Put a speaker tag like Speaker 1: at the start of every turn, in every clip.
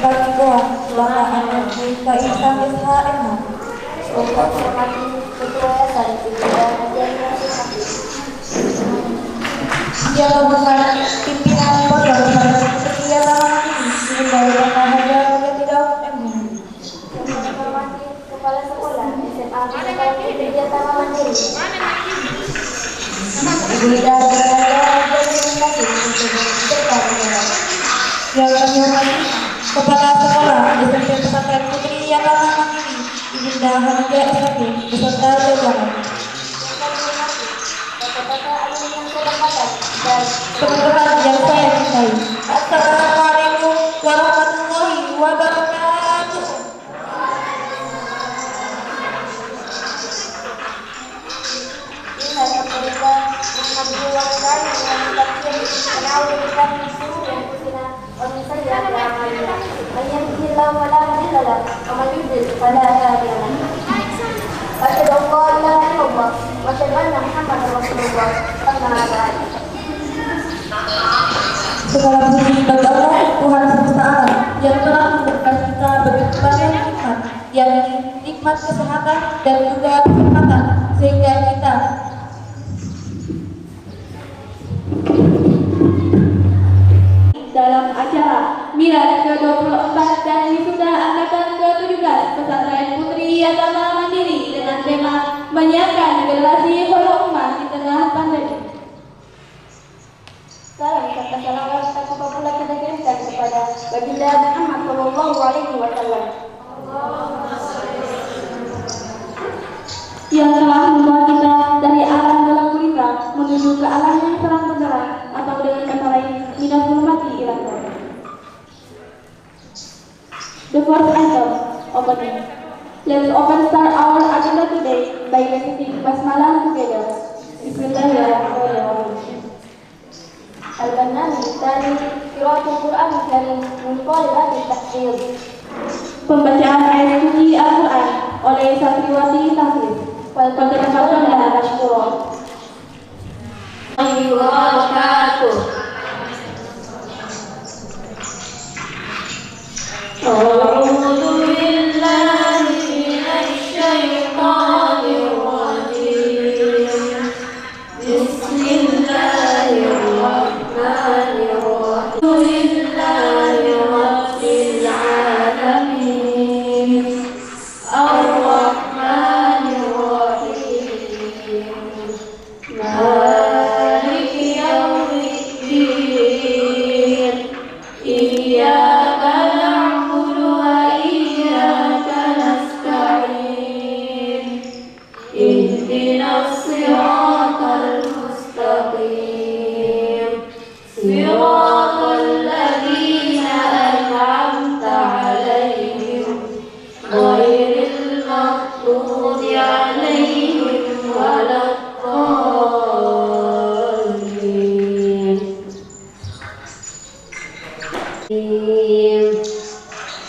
Speaker 1: bagi doang selama anak kaitan SHM.
Speaker 2: Untuk hormati ketua yayasan dan
Speaker 1: Ia merupakan pimpinan pondok seperti kegiatan ini dihindari bahagia bagi tidak umum.
Speaker 2: menghormati kepala sekolah SMA mengetahui kegiatan mandiri.
Speaker 1: Ibu dan berada berkomunikasi untuk serta negara. Yang kami hormati kepala sekolah SMP Pesantren Putri Yatama Mandiri Ibunda Hanadia SMK beserta jajaran.
Speaker 2: Bapak-bapak alumni yang terhormat dan
Speaker 1: Teman-teman yang saya cintai. Assalamualaikum warahmatullahi wabarakatuh.
Speaker 2: Ingat mereka mengambil waktu dengan takdir menawirkan suruh dan kusina orang saja beramalnya. Ayyamillah wa la mudilla wa man yudlil fala hadiya lahu. Asyhadu an la ilaha illallah wa asyhadu anna Muhammadar Rasulullah. Amma ba'd.
Speaker 1: Segala puji bagi Allah Tuhan semesta alam yang telah memberikan kita berbagai nikmat, yakni nikmat kesehatan dan juga kenikmatan sehingga kita
Speaker 3: dalam acara Milad ke-24 dan wisuda angkatan ke-17 Pesantren Putri Yatama Mandiri dengan tema menyiapkan generasi khairul ummah di tengah pandemi.
Speaker 2: Salam serta salawat serta pula kita kirimkan kepada baginda Muhammad Sallallahu Alaihi Wasallam
Speaker 3: Yang telah membawa kita dari alam gelap gulita menuju ke alam yang terang benderang, atau dengan kata lain minahul mati ila nur. The fourth anthem, opening. Let's open start our agenda today by reciting basmalah together. Bismillahirrahmanirrahim.
Speaker 2: Al-Barnamij Tsani Qiraatul Quran Karim min Thalibat At-Tahfidz.
Speaker 3: Pembacaan ayat suci Al-Quran oleh santriwati tahfidz. Waltaqaddamna mashkura.
Speaker 2: Wabarakatuh.
Speaker 3: A'udzu billahi minasy syaithanir rajim. Bismillahirrahmanirrahim. Alhamdulillahi rabbil alamin. Ar-Rahmanir Rahim. Maliki yaumiddin. Iyyaka na'budu wa iyyaka nasta'in. Ihdinas siratal mustaqim. Siratal ladzina an'amta 'alaihim ghairil maghdubi 'alaihim waladdallin.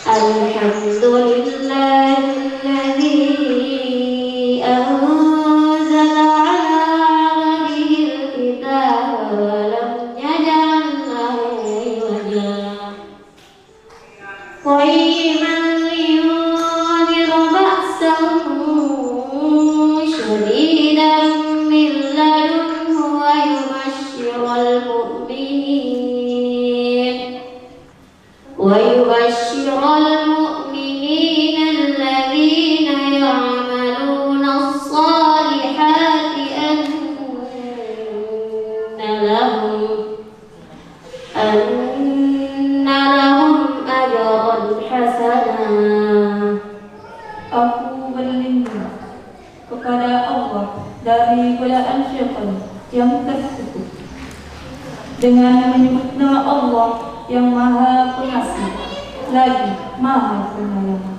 Speaker 3: Alhamdulillahilladzi anzala 'ala 'abdihil kitaba wa lam yaj'al lahu 'iwaja. Qayyiman liyunzira ba'san shadidan min ladunhu wa yubashshiral mu'minin alladhina ya'maluna as-salihati anna lahum ajran hasana.
Speaker 4: Aku berlindung kepada Allah dari godaan syaitan yang terkutuk dengan menyebut nama Allah yang Maha Pengasih lagi Maha Penyayang.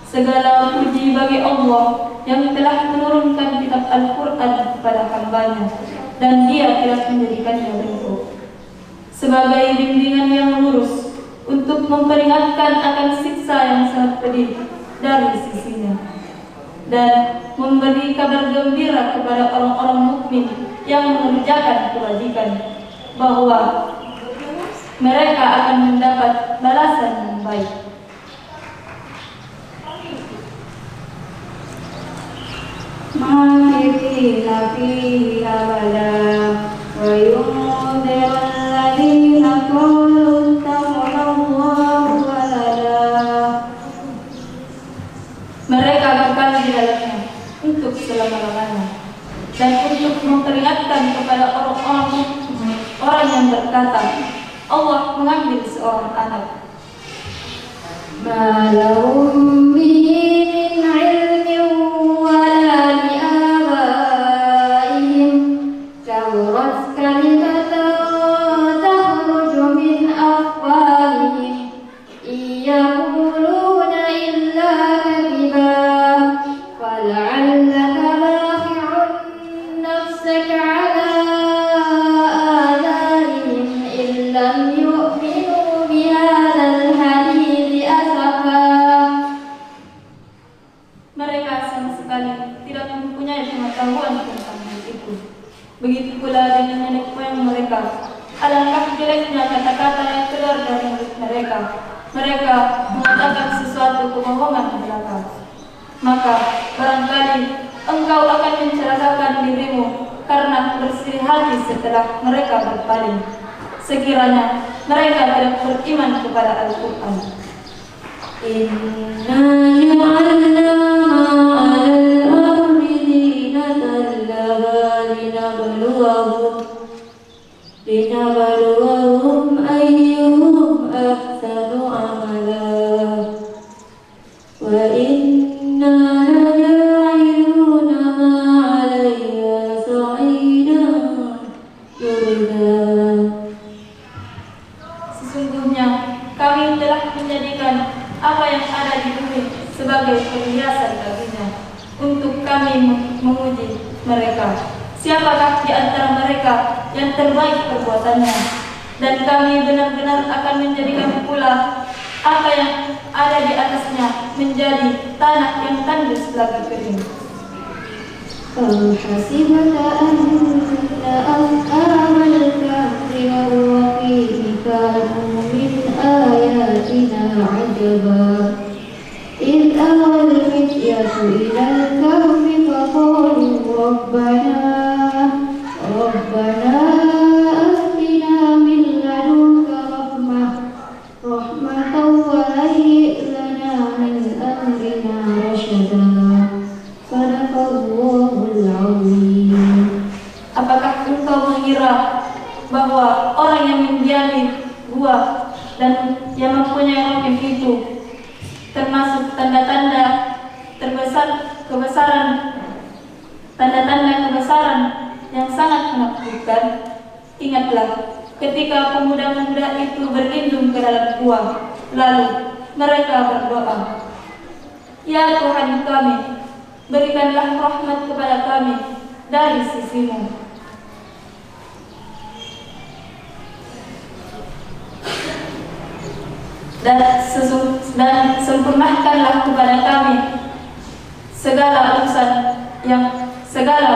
Speaker 4: Segala puji bagi Allah yang telah menurunkan kitab Al-Quran kepada hambanya dan Dia telah menjadikannya bentuk sebagai bimbingan yang lurus untuk memperingatkan akan siksa yang sangat pedih dari sisinya dan memberi kabar gembira kepada orang-orang mukmin yang mengerjakan kewajiban bahwa mereka akan mendapat balasan yang baik.
Speaker 3: ماكثين فيه أبدا وينذر الذين قالوا اتخذ الله ولدا.
Speaker 4: Mereka kekal di dalamnya untuk selama-lamanya, dan untuk memperingatkan kepada orang yang berkata, Allah mengambil seorang anak.
Speaker 3: ما لهم به من علم ولا لآبائهم كبرت كلمة تخرج من أفواههم إن يقولون إلا كذبا فلعلك باخع نفسك على آثارهم إن لم يؤمنوا بهذا الحديث أسفا.
Speaker 4: Mereka sama sekali tidak mempunyai pengetahuan tentang hal itu. Begitu pula dengan nenek moyang mereka. Alangkah jeleknya kata-kata yang keluar dari mulut mereka. Mereka mengatakan sesuatu kebohongan belaka. Maka barangkali engkau akan mencelakakan dirimu karena bersih hati setelah mereka berpaling, sekiranya mereka tidak beriman kepada Al-Quran.
Speaker 3: إنا جعلنا ما على الأرض زينة لها لنبلوهم أيهم أحسن عملا وإنا لجاعلون ما عليها صعيدا جرذا.
Speaker 4: Sesungguhnya kami telah menjadikan apa yang ada di bumi sebagai perhiasan baginya untuk kami menguji mereka. Siapakah di antara mereka yang terbaik perbuatannya? Dan kami benar-benar akan menjadikan pula apa yang ada di atasnya menjadi tanah yang tandus lagi kering.
Speaker 3: أم حسبت أن أصحاب الكهف والرقيم كانوا من آياتنا عجبا إذ أوى الفتية إلى الكهف فقالوا ربنا آتنا من لدنك رحمة وهيئ لنا من أمرنا رشدا. Sadaqallahul azim.
Speaker 4: Apakah engkau mengira bahwa orang yang mendiami gua dan yang mempunyai rohim itu termasuk tanda-tanda kebesaran yang sangat menakjubkan? Ingatlah ketika pemuda-pemuda itu berlindung ke dalam gua, lalu mereka berdoa, Ya Tuhan kami, berikanlah rahmat kepada kami dari sisimu. Dan sempurnakanlah kepada kami segala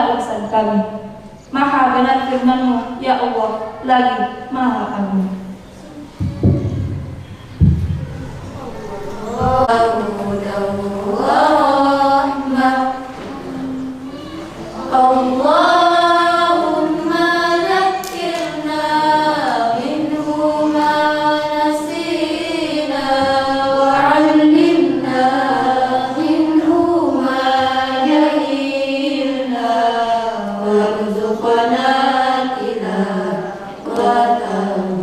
Speaker 4: urusan kami. Maha benar firman-Mu, ya Allah, lagi Maha Agung.
Speaker 3: Allahumma zakkirna minhu ma nasina wa 'allimna minhu ma jahilna warzuqna tilawatahu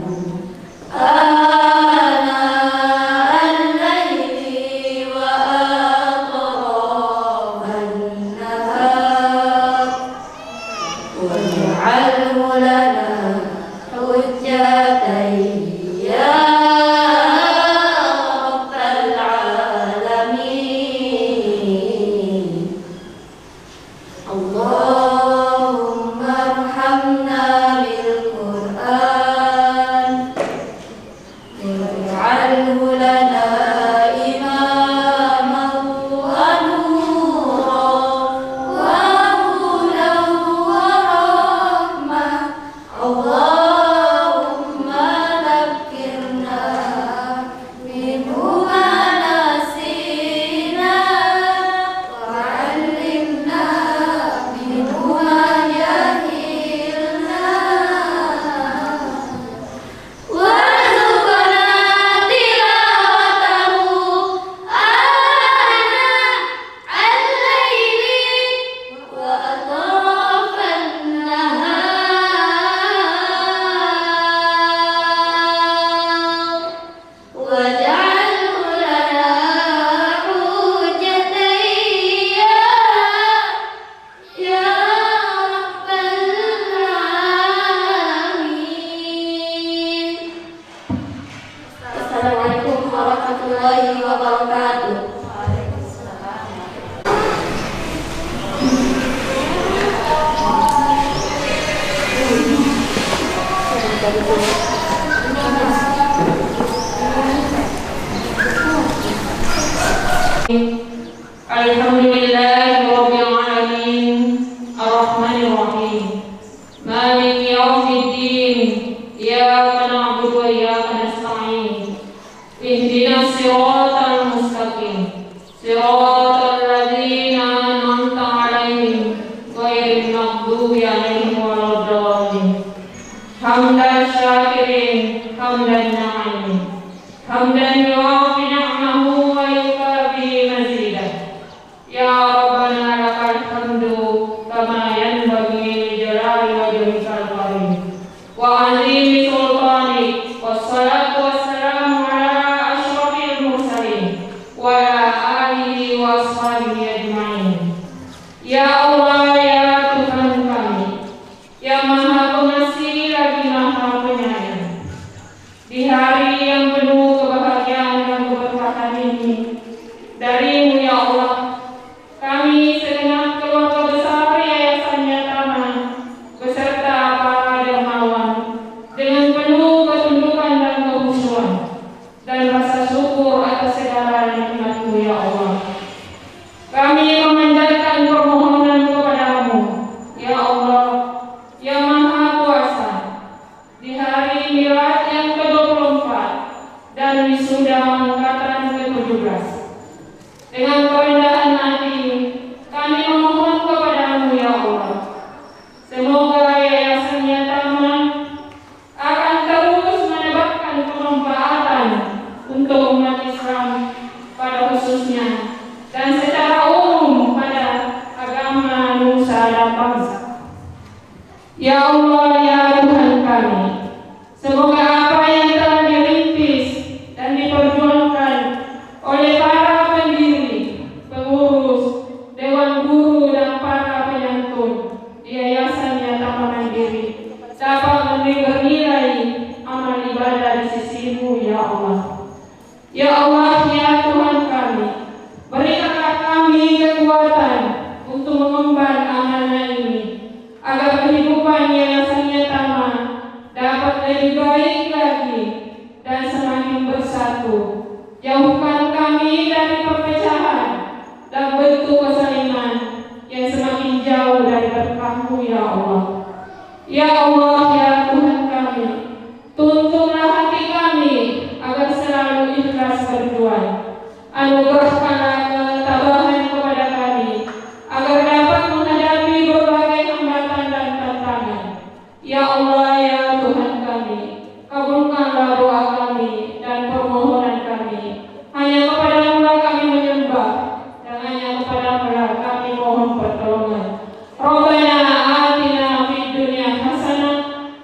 Speaker 2: warahmatullahi wabarakatuh.
Speaker 5: Alhamdulillahirabbil alamin arrahmanir rahim maliki yaumiddin iyyaka na'budu wa iyyaka nasta'in ihdinas siratal mustaqim siratal ladzina an'amta 'alaihim ghairil maghdubi 'alaihim waladdallin hamdan syakirin hamdan na'imin hamdan yuwafi ni'amahu wa yukafi mazidah. Ya Rabbana lakal hamdu kama yanbaghi li jalali wajhikal karim wa 'azimi sultanik wassalatu wassalamu ala asyrafil mursalin wa ala alihi wa ashabihi ajma'in. Ya Allah, ya Tuhan kami yang Maha Pengasih lagi Maha Penyayang, di hari yang penuh kebahagiaan dan keberkahan ini dari-Mu ya Allah, kami segenap keluarga besar Yayasan Yatama beserta para dermawan dengan penuh ketundukan dan kekhusyuan dan rasa syukur atas segala nikmat-Mu ya Allah. Kami memanjatkan permohonan kepada-Mu ya Allah yang Maha Kuasa di hari milad yang ke-24 dan wisuda angkatan ke-17. Dengan kerendahan hati kami memohon kepada-Mu ya Allah, semoga Yayasan Yatama akan terus mendapatkan kemanfaatan untuk umat Islam pada khususnya dan secara umum pada agama nusa dan bangsa. Ya Allah, ya Tuhan kami, semoga apa yang telah dirintis dan diperjuangkan oleh para pendiri, pengurus, dewan guru dan para penyantun di Yayasan Yatama Mandiri dapat bernilai amal ibadah di sisi-Mu ya Allah. Ya Allah, ya Tuhan kami, berikanlah kami kekuatan untuk mengemban amanah ini agar kehidupan Yayasan Yatama dapat lebih baik lagi dan semakin bersatu. Jauhkan kami dari perpecahan dan bentuk kesaliman yang semakin jauh dari berkah-Mu ya Allah. Ya Allah, ya Tuhan kami, tuntunlah hati kami agar selalu ikhlas berjuang. Anugerahkanlah ketabahan kepada kami agar dapat menghadapi berbagai hambatan dan tantangan. Ya Allah, ya Tuhan kami, kabulkanlah doa kami dan permohonan kami. Hanya kepada-Mu lah kami menyembah dan hanya kepada-Mu lah kami mohon pertolongan. Rabbana atina fid dunya hasanah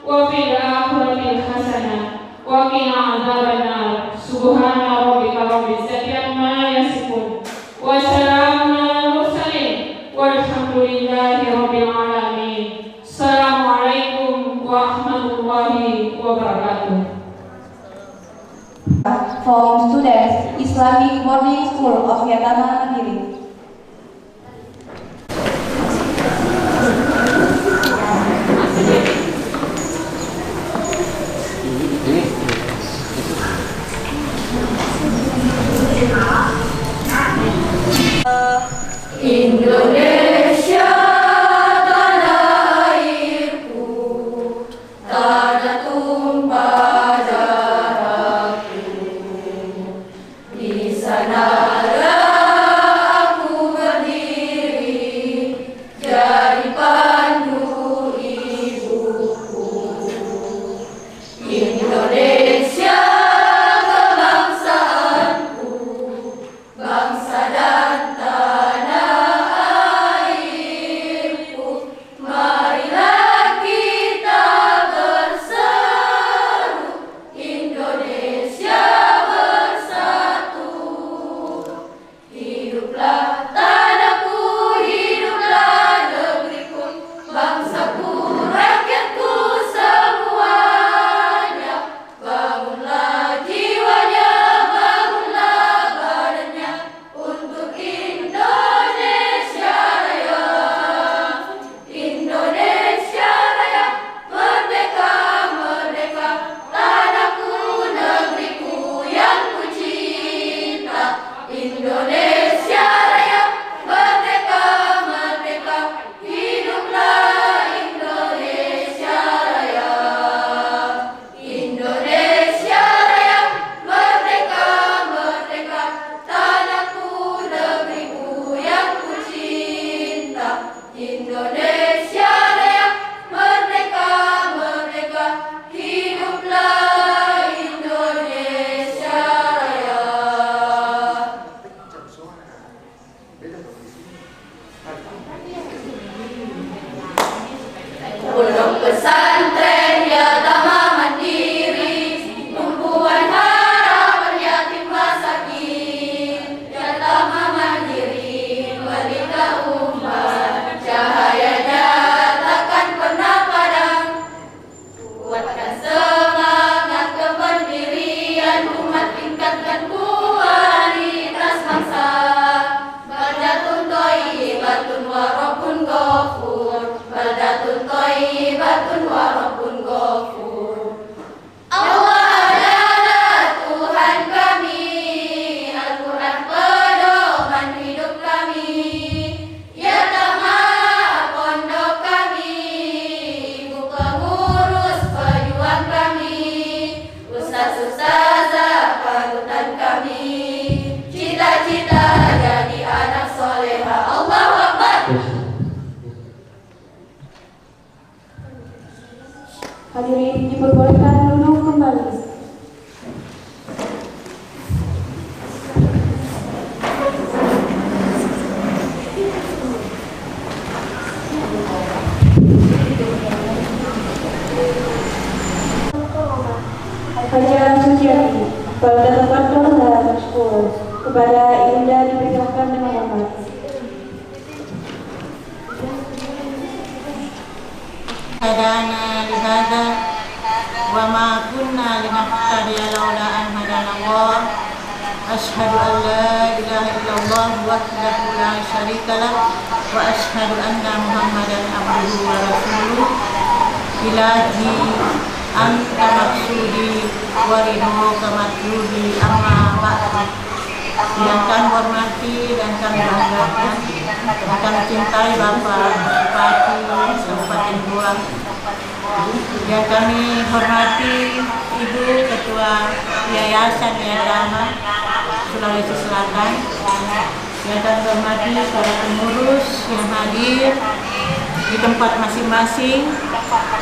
Speaker 5: wa fil akhirati hasanah wa qina adzabannar. Subhana rabbika rabbil izzati amma yasifun wa salamun alal mursalin walhamdulillahi rabbil alamin. Assalamualaikum warahmatullahi wabarakatuh.
Speaker 3: From students, Islamic Boarding School of Yatama Mandiri.
Speaker 2: Indonesia tanah airku, tanah tumpah darahku, di sanalah
Speaker 3: ustazah panutan kami, cita-cita jadi anak soleha. Allahu Akbar.
Speaker 4: Hadirin diperbolehkan duduk kembali. Hajar Suciati, pada tempat keluar bersyukur kepada Ibunda dipersilakan dengan hormat.
Speaker 6: Hadana lihada wa ma kunna linahtadiya laula an hadana Allah. Ashhadu an la ilaha illallah wahdahu la syarika lah wa ashhadu anna Muhammadan abduhu wa rasuluh. Ilahi anta maksudi wa ridhoka matlubi amma ba'du. Yang kami hormati dan kami banggakan dan kami cintai Bapak Bupati Kabupaten Goa. Yang kami hormati Ibu Ketua Yayasan Yatama Sulawesi Selatan. Yang kami hormati para pengurus yang hadir di tempat masing-masing,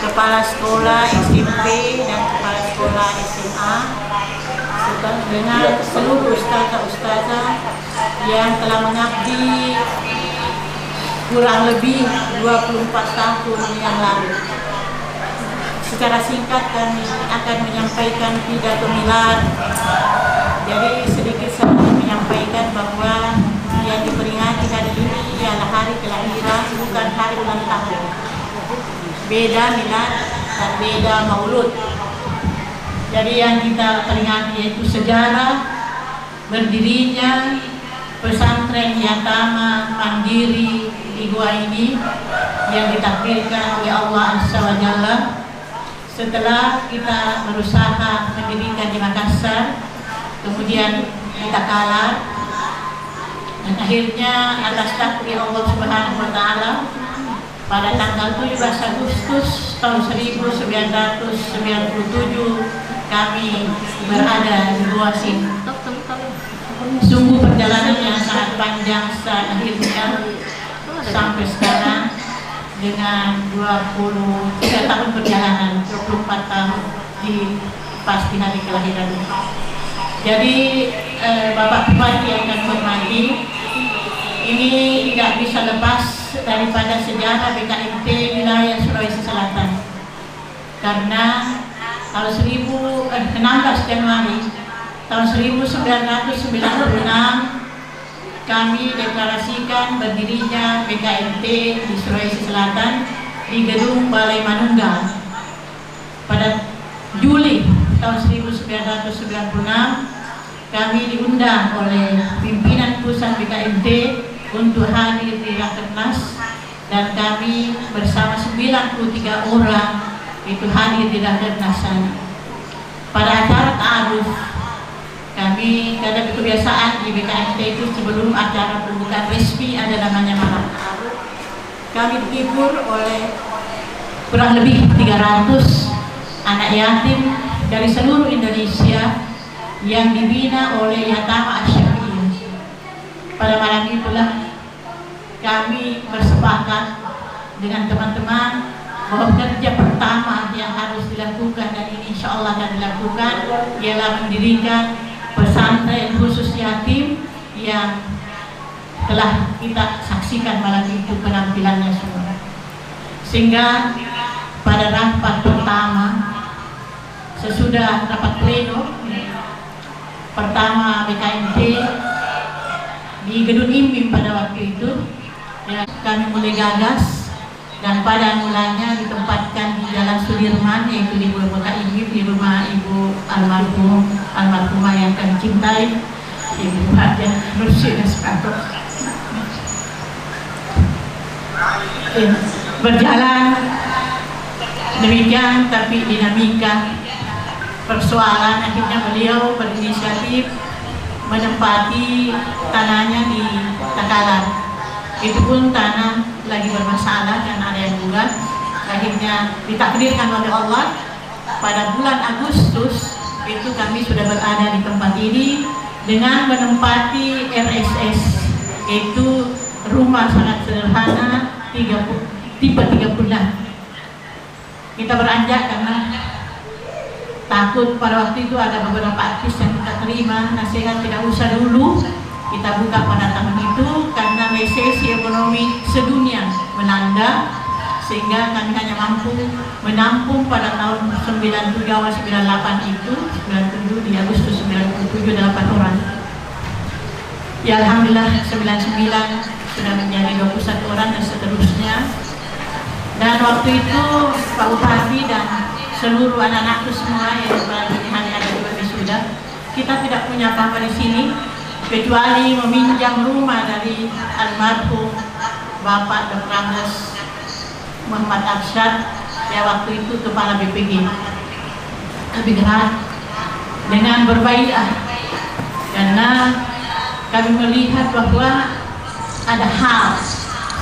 Speaker 6: kepala sekolah SMP dan kepala sekolah SMA, serta dengan seluruh ustazah yang telah mengabdi kurang lebih 24 tahun yang lalu. Secara singkat kami akan menyampaikan pidato milad. Jadi sedikit saya menyampaikan bahwa yang diperingati hari ini ialah hari kelahiran, bukan hari ulang tahun. Beda milad dan beda maulud. Jadi yang kita peringati yaitu sejarah berdirinya pesantren Yatama Mandiri di Goa ini yang ditakdirkan oleh Allah Azza wa Jalla setelah kita berusaha mendirikan di Makassar, kemudian kita kalah, dan akhirnya atas takdir Allah Subhanahu wa Ta'ala pada tanggal 17 Agustus tahun 1997 kami berada di Goa sini. Sungguh perjalanan yang sangat panjang akhirnya sampai sekarang dengan 23 tahun perjalanan, 24 tahun di pasti hari kelahiran. Jadi Bapak Bupati yang kami hormati, ini tidak bisa lepas daripada sejarah BKMT wilayah Sulawesi Selatan, karena tahun 16 Januari tahun 1996 kami deklarasikan berdirinya BKMT di Sulawesi Selatan di Gedung Balai Manunggal. Pada Juli tahun 1996 kami diundang oleh pimpinan pusat BKMT untuk hadir di Rakernas, dan kami bersama 93 orang itu hadir di Rakernas sana. Pada acara ta'aruf, kami ada kebiasaan di BKMT itu sebelum acara pembukaan resmi ada namanya malam ta'aruf. Kami dihibur oleh kurang lebih 300 anak yatim dari seluruh Indonesia yang dibina oleh Yatama Asy-Syafi'iyah. Pada malam itulah kami bersepakat dengan teman-teman bahwa kerja pertama yang harus dilakukan, dan ini insya Allah akan dilakukan, ialah mendirikan pesantren khusus yatim yang telah kita saksikan malam itu penampilannya semua. Sehingga pada rapat pertama, sesudah rapat pleno pertama BKMT di Gedung Imim pada waktu itu, ya, kami mulai gagas, dan pada mulanya ditempatkan di Jalan Sudirman, yaitu di Kota Imim, di rumah Ibu almarhumah yang kami cintai, Ibu Haja Rusyid Espanto. Berjalan demikian, tapi dinamika persoalan akhirnya beliau berinisiatif menempati tanahnya di Takalar. Itu pun tanah lagi bermasalah dan ada yang gugat. Akhirnya ditakdirkan oleh Allah pada bulan Agustus itu kami sudah berada di tempat ini dengan menempati RSS, yaitu rumah sangat sederhana tipe 36. Kita beranjak karena takut pada waktu itu ada beberapa artis yang kita terima nasihat tidak usah dulu kita buka pada tahun itu karena resesi ekonomi sedunia melanda, sehingga kami hanya mampu menampung pada tahun 97 awal 98 itu 97 di Agustus 97 8 orang. Ya alhamdulillah 99 sudah menjadi 21 orang dan seterusnya. Dan waktu itu Pak Bupati dan seluruh anak-anakku semua yang pada hari ada juga wisuda, kita tidak punya apa-apa di sini kecuali meminjam rumah dari almarhum Bapak Dr. Andes Muhammad Arsyad, ya waktu itu kepala BPG. Kami gerak dengan berbaikat karena kami melihat bahwa ada hal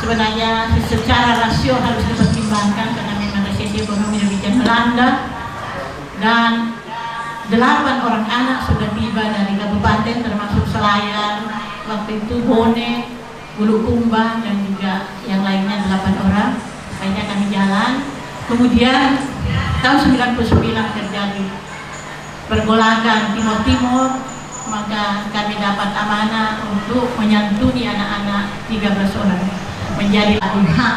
Speaker 6: sebenarnya secara rasio harus dipertimbangkan karena memang resesi ekonomi demikian melanda, dan 8 orang anak sudah tiba dari kabupaten termasuk Selayar, waktu itu Bone, Bulukumba dan juga yang lainnya 8 orang. Akhirnya kami jalan. Kemudian tahun 99 terjadi pergolakan Timur-Timur, maka kami dapat amanah untuk menyantuni anak-anak 13 orang menjadi pihak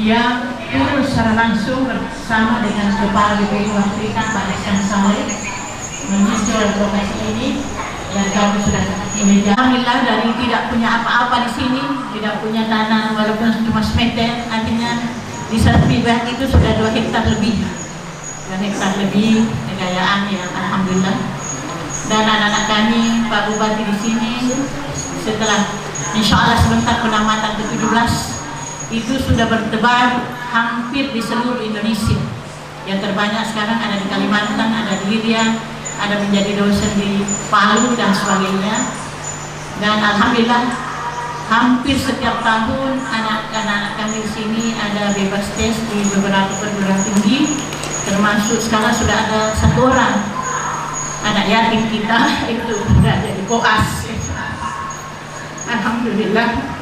Speaker 6: yang turun secara langsung bersama dengan Kepala BPI waktu itu Pak Ihsan Saleh menyusul lokasi ini, dan kami sudah ini. Alhamdulillah dari tidak punya apa-apa di sini, tidak punya tanah walaupun cuma semeter, artinya di Serpibah itu sudah 2 hektar lebih, 2 hektar lebih kekayaan ya alhamdulillah. Dan anak-anak kami Pak Bupati di sini setelah insya Allah sebentar penamatan ke-17 itu sudah bertebar hampir di seluruh Indonesia. Yang terbanyak sekarang ada di Kalimantan, ada di Riau, ada menjadi dosen di Palu dan sebagainya. Dan alhamdulillah hampir setiap tahun anak-anak kami di sini ada bebas tes di beberapa perguruan tinggi, termasuk sekarang sudah ada 1 orang anak yatim kita itu sudah jadi koas. Alhamdulillah.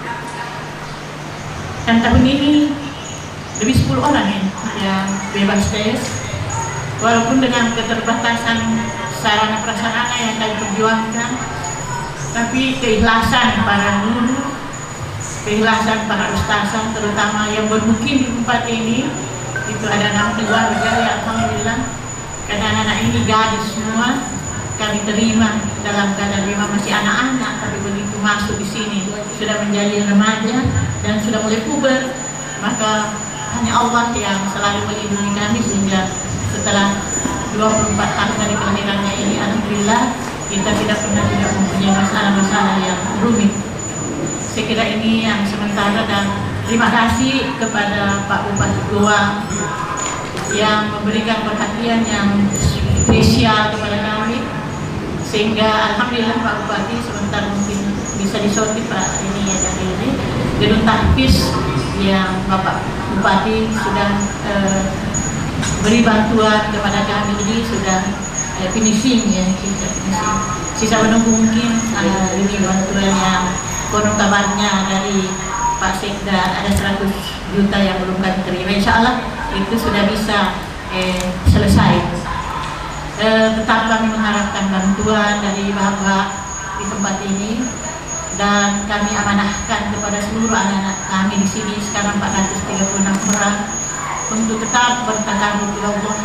Speaker 6: Dan tahun ini lebih 10 orang yang bebas tes, walaupun dengan keterbatasan sarana prasarana yang kami perjuangkan, tapi keikhlasan para guru, keikhlasan para ustazah terutama yang bermukim di tempat ini, itu ada 6 keluarga ya alhamdulillah. Karena anak-anak ini gadis semua, kami terima dalam keadaan memang masih anak-anak, tapi begitu masuk di sini sudah menjadi remaja dan sudah mulai puber, maka hanya Allah yang selalu melindungi kami sehingga setelah 24 tahun dari kelahirannya ini alhamdulillah kita tidak pernah mempunyai masalah-masalah yang rumit. Saya kira ini yang sementara, dan terima kasih kepada Pak Bupati Goa yang memberikan perhatian yang spesial kepada kami, sehingga alhamdulillah Pak Bupati sebentar mungkin bisa disortir Pak ini ya dari ini gedung tahfiz yang Bapak Bupati sudah beri bantuan kepada kami ini sudah finishing ya, sisa menunggu mungkin ini bantuan yang konon kabarnya dari Pak Sekda ada 100 juta yang belum kami terima, insya Allah itu sudah bisa selesai. Tetap kami mengharapkan bantuan dari Bapak di tempat ini, dan kami amanahkan kepada seluruh anak-anak kami di sini sekarang 436 orang untuk tetap bertakarub kepada Allah.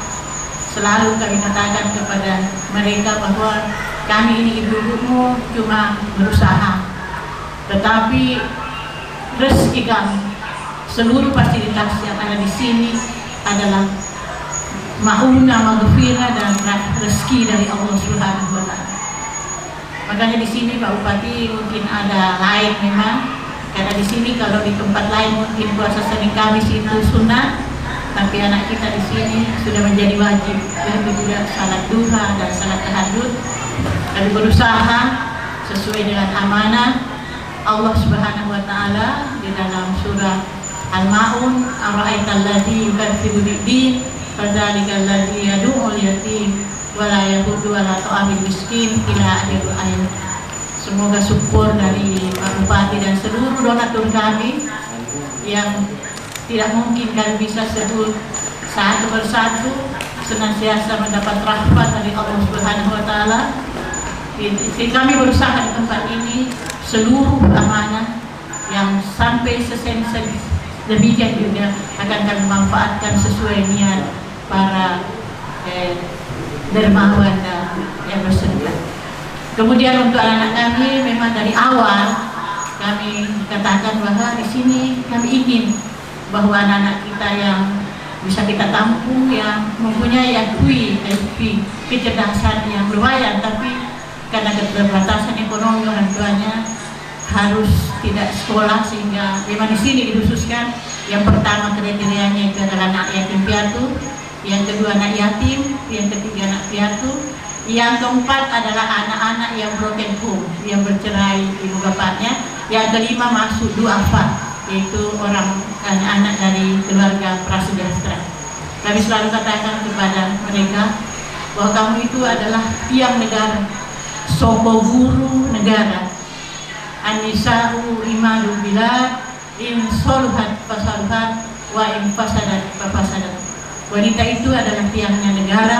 Speaker 6: Selalu kami katakan kepada mereka bahwa kami ini ibu-ibumu cuma berusaha, tetapi rezeki kami, seluruh fasilitas yang ada di sini adalah ma'una, maghfirah dan rezeki dari Allah Subhanahu wa Ta'ala. Makanya di sini Pak Bupati mungkin ada lain memang, karena di sini kalau di tempat lain mungkin puasa Senin Kamis itu sunnah, tapi anak kita di sini sudah menjadi wajib, dan juga salat duha dan salat tahajud. Kami berusaha sesuai dengan amanah Allah Subhanahu wa Ta'ala di dalam surah Al-Ma'un, ara'aital ladzi yukadzibu bid-din fadzalikal ladzi yad'ul yatim wala yahudu wala ta'amil miskin ila akhir ayat. Semoga support dari Pak Bupati dan seluruh donatur kami yang tidak mungkin kami bisa sebut satu persatu, senantiasa mendapat rahmat dari Allah Subhanahu wa Ta'ala. Kami berusaha di tempat ini seluruh amanah yang sampai sesensi demikian juga akan kami manfaatkan sesuai niat para dermawan yang bersedia. Kemudian untuk anak kami memang dari awal kami katakan bahwa di sini kami ingin bahwa anak-anak kita yang bisa kita tampung yang mempunyai IQ, kecerdasan yang lumayan, tapi karena keterbatasan ekonomi orang tuanya harus tidak sekolah, sehingga memang di sini dikhususkan yang pertama kriterianya itu adalah anak yatim piatu, yang kedua anak yatim, yang ketiga anak piatu, yang keempat adalah anak-anak yang broken home, yang bercerai ibu bapaknya, yang kelima masuk duafa, yaitu orang anak-anak dari keluarga prasejahtera. Kami selalu katakan kepada mereka bahwa kamu itu adalah tiang negara, soko guru negara. An-nisa'u imadul bilad, in soluhat fasaluhat, wa in fasadat fasadat. Wanita itu adalah tiangnya negara.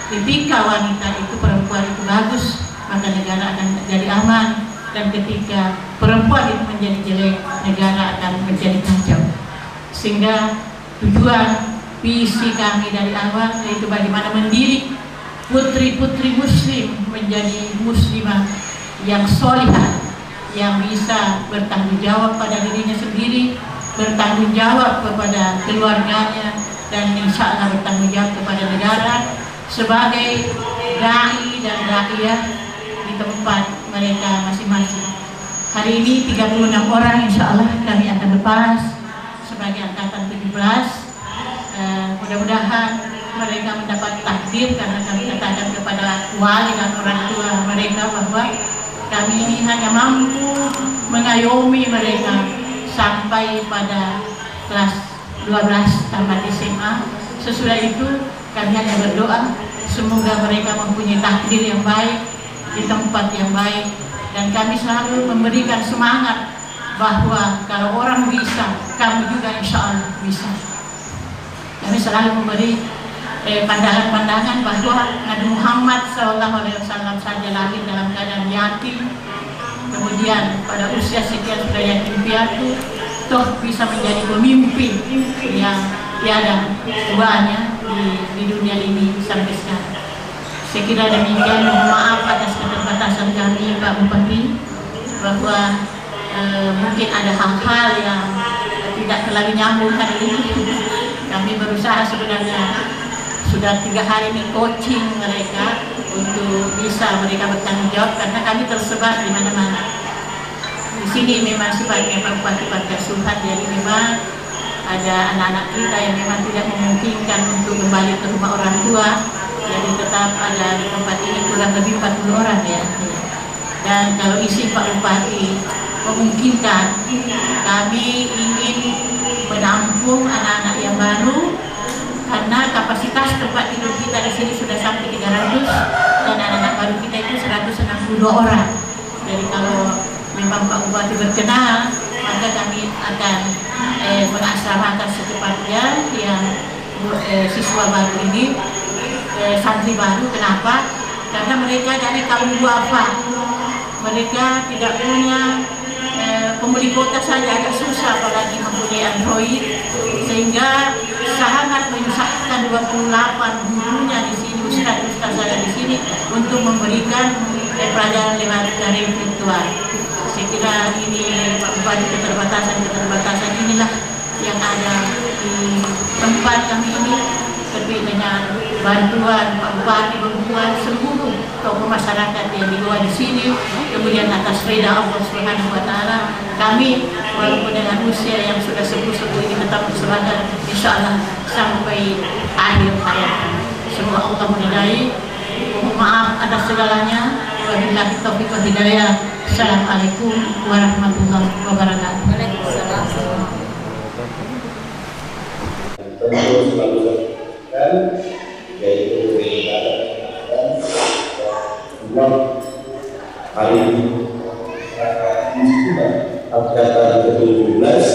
Speaker 6: Ketika wanita itu, perempuan itu bagus, maka negara akan jadi aman. Dan ketika perempuan itu menjadi jelek, negara akan menjadi kacau. Sehingga tujuan visi kami dari awal yaitu bagaimana mendidik putri-putri muslim menjadi muslimah yang solihah, yang bisa bertanggung jawab pada dirinya sendiri, bertanggung jawab kepada keluarganya, dan insya Allah bertanggung jawab kepada negara sebagai da'i dan da'iyah di tempat mereka masing-masing. Hari ini 36 orang insya Allah kami akan lepas sebagai angkatan 17. Mudah-mudahan mereka mendapat takdir, karena kami katakan kepada wali dan orang tua mereka bahwa kami ini hanya mampu mengayomi mereka sampai pada kelas 12 tamat SMA. Sesudah itu kami hanya berdoa semoga mereka mempunyai takdir yang baik di tempat yang baik, dan kami selalu memberikan semangat bahwa kalau orang bisa, kamu juga insya Allah bisa. Kami selalu memberi pandangan-pandangan bahwa Nabi Muhammad SAW saja lahir dalam keadaan yatim, kemudian pada usia sekian sudah yatim piatu, toh bisa menjadi pemimpin yang tiada tuanya di dunia ini sampai sekarang. Saya kira demikian. Mohon maaf atas keterbatasan kami Pak Bupati, bahwa mungkin ada hal-hal yang tidak terlalu nyambung hari ini. Kami berusaha sebenarnya sudah 3 hari ini coaching mereka untuk bisa mereka bertanggung jawab, karena kami tersebar di mana-mana. Di sini memang sifatnya Pak Bupati Parga Suhat, jadi memang ada anak-anak kita yang memang tidak memungkinkan untuk kembali ke rumah orang tua, jadi tetap ada di tempat ini kurang lebih 40 orang ya. Dan kalau isi Pak Bupati memungkinkan, kami ingin menampung anak-anak yang baru, karena kapasitas tempat tidur kita di sini sudah sampai 300, dan anak-anak baru kita itu 162 orang. Jadi kalau memang Pak Bupati berkenan, maka kami akan mengasramakan secepatnya yang siswa baru ini, santri baru. Kenapa? Karena mereka dari kaum duafa, mereka tidak punya pembeli kota saja agak susah, apalagi mempunyai Android, sehingga sangat menyusahkan 28 gurunya di sini, ustaz-ustaz ada di sini untuk memberikan pelajaran lewat daring virtual. Saya kira ini Pak Bupati, keterbatasan inilah yang ada di tempat kami ini. Tapi dengan bantuan Pak Bupati, bantuan seluruh tokoh masyarakat yang di luar di sini, kemudian atas reda Allah Subhanahu wa Ta'ala, kami walaupun dengan usia yang sudah sepuh-sepuh ini tetap bersemangat insya Allah sampai akhir hayat. Semoga Allah meridai. Mohon maaf atas segalanya. Wabillahi taufiq wal hidayah. Assalamualaikum warahmatullahi wabarakatuh. Waalaikumsalam.
Speaker 7: Tentu selalu dan yaitu beribadah hari ini angkatan ke-17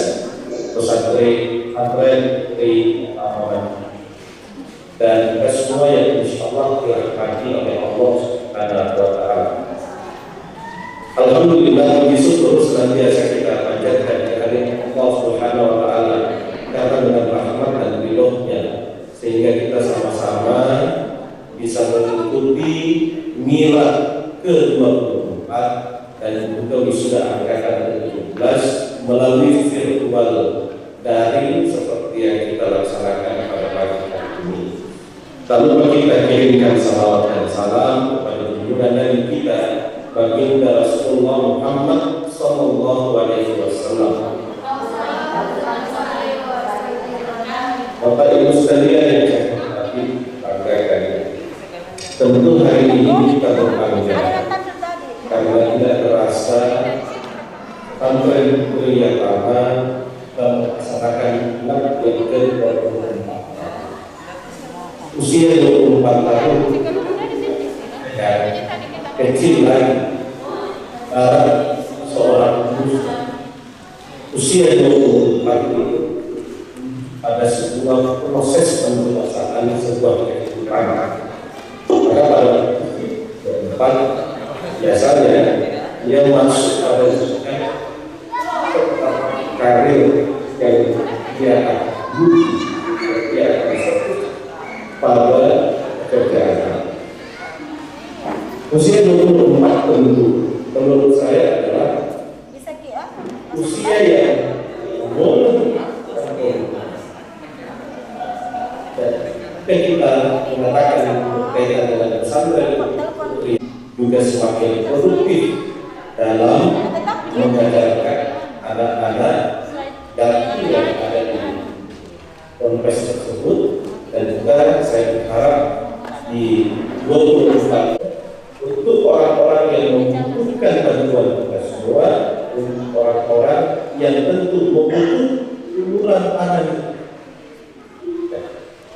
Speaker 7: pesantren di Ahmad, dan kita semua yang insyaallah dirahmati oleh Allah Subhanahu wa Ta'ala. Alhamdulillah, puji terus senantiasa kita panjatkan kehadirat Allah Subhanahu wa Ta'ala karena dengan rahmat dan ridhonya sehingga kita sama-sama bisa mengikuti milad ke-24 dan juga wisuda angkatan ke-17 melalui virtual daring seperti yang kita laksanakan pada pagi hari ini. Lalu kita kirimkan salawat dan salam kepada junjungan Nabi kita baginda Rasulullah Muhammad sallallahu alaihi wasallam. Bapak Ibu sekalian yang saya hormati, banggakan, tentu hari ini kita berbangga karena tidak terasa pesantren Putri Yatama melaksanakan milad yang ke-24. Usia 24 tahun ya, kecil lagi seorang usia 24 itu pada sebuah proses pendewasaan sebuah kehidupan. Maka pada depan biasanya dia masuk pada karir yang dia akan pada kerjaan. Usia 24 tentu menurut saya adalah usia yang boleh kita mengatakan berkaitan dengan pesantren Putri juga semakin produktif dalam mengajarkan anak-anak dan yang ada di ponpes tersebut, dan juga saya berharap di 24 untuk orang-orang yang membutuhkan bantuan kita semua, untuk orang-orang yang tentu membutuhkan uluran tangan.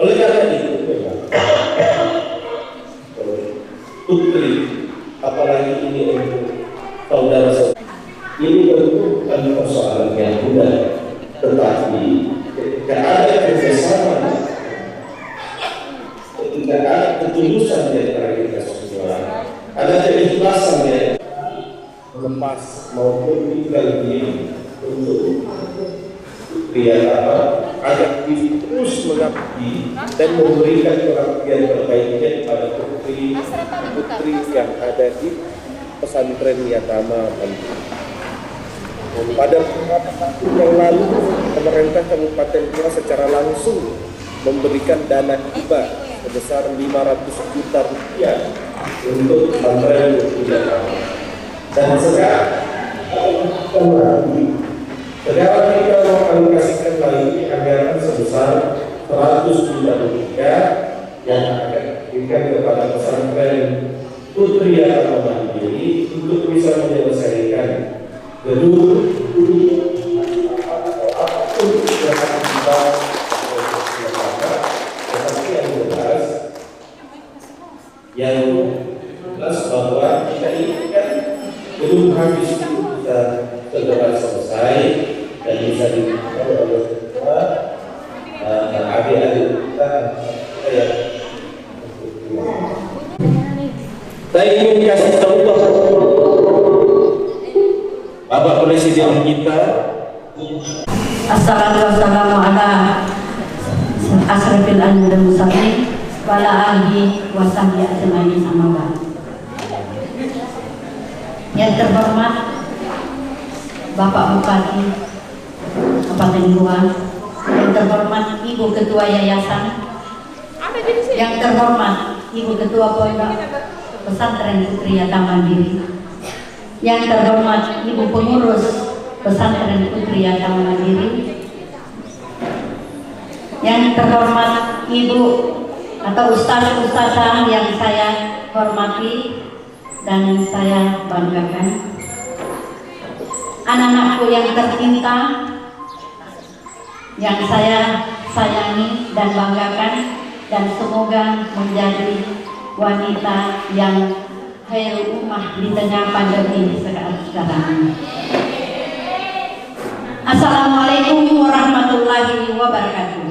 Speaker 7: Oleh karena itu, Putri, apalagi ini untuk saudara-saudara, ini tentu bukan persoalan yang mudah, tetapi ketika ada kerjasama, ketika ada ketulusan di antara kita semua, ada keikhlasan yang lepas maupun tinggal diri untuk Yatama agar terus mengabdi dan memberikan pengabdian terbaiknya kepada putri yang ada di pesantren Yatama. Pada beberapa tahun yang lalu, pemerintah Kabupaten Goa secara langsung memberikan dana hibah sebesar 500 juta rupiah untuk pesantren Yatama. Dan sekarang kita mengalokasikan lagi anggaran sebesar 100 juta rupiah yang akan diberikan kepada pesantren Putri Yatama Mandiri untuk bisa menyelesaikan gedung apapun yang akan kita lakukan. Tetapi yang jelas bahwa kita inginkan gedung habis itu bisa segera selesai dan bisa dilakukan oleh semua adik-adik kita yang saya ingin kasih tahu Bapak Presiden kita.
Speaker 8: Assalamualaikum warahmatullahi asrafil anbiya'i wal mursalin wa ala alihi wa sahbihi ajma'in, amma ba'd. Yang terhormat Bapak Bupati Kabupaten Goa, yang terhormat Ibu Ketua Yayasan, yang terhormat Ibu Ketua Pondok Pesantren Putri Yatama Mandiri, yang terhormat Ibu Pengurus Pesantren Putri Yatama Mandiri, yang terhormat Ibu atau Ustaz-Ustazah yang saya hormati dan saya banggakan, anak-anakku yang tercinta yang saya sayangi dan banggakan, dan semoga menjadi wanita yang khairul ummah di tengah pandemi sekarang. Assalamualaikum warahmatullahi wabarakatuh.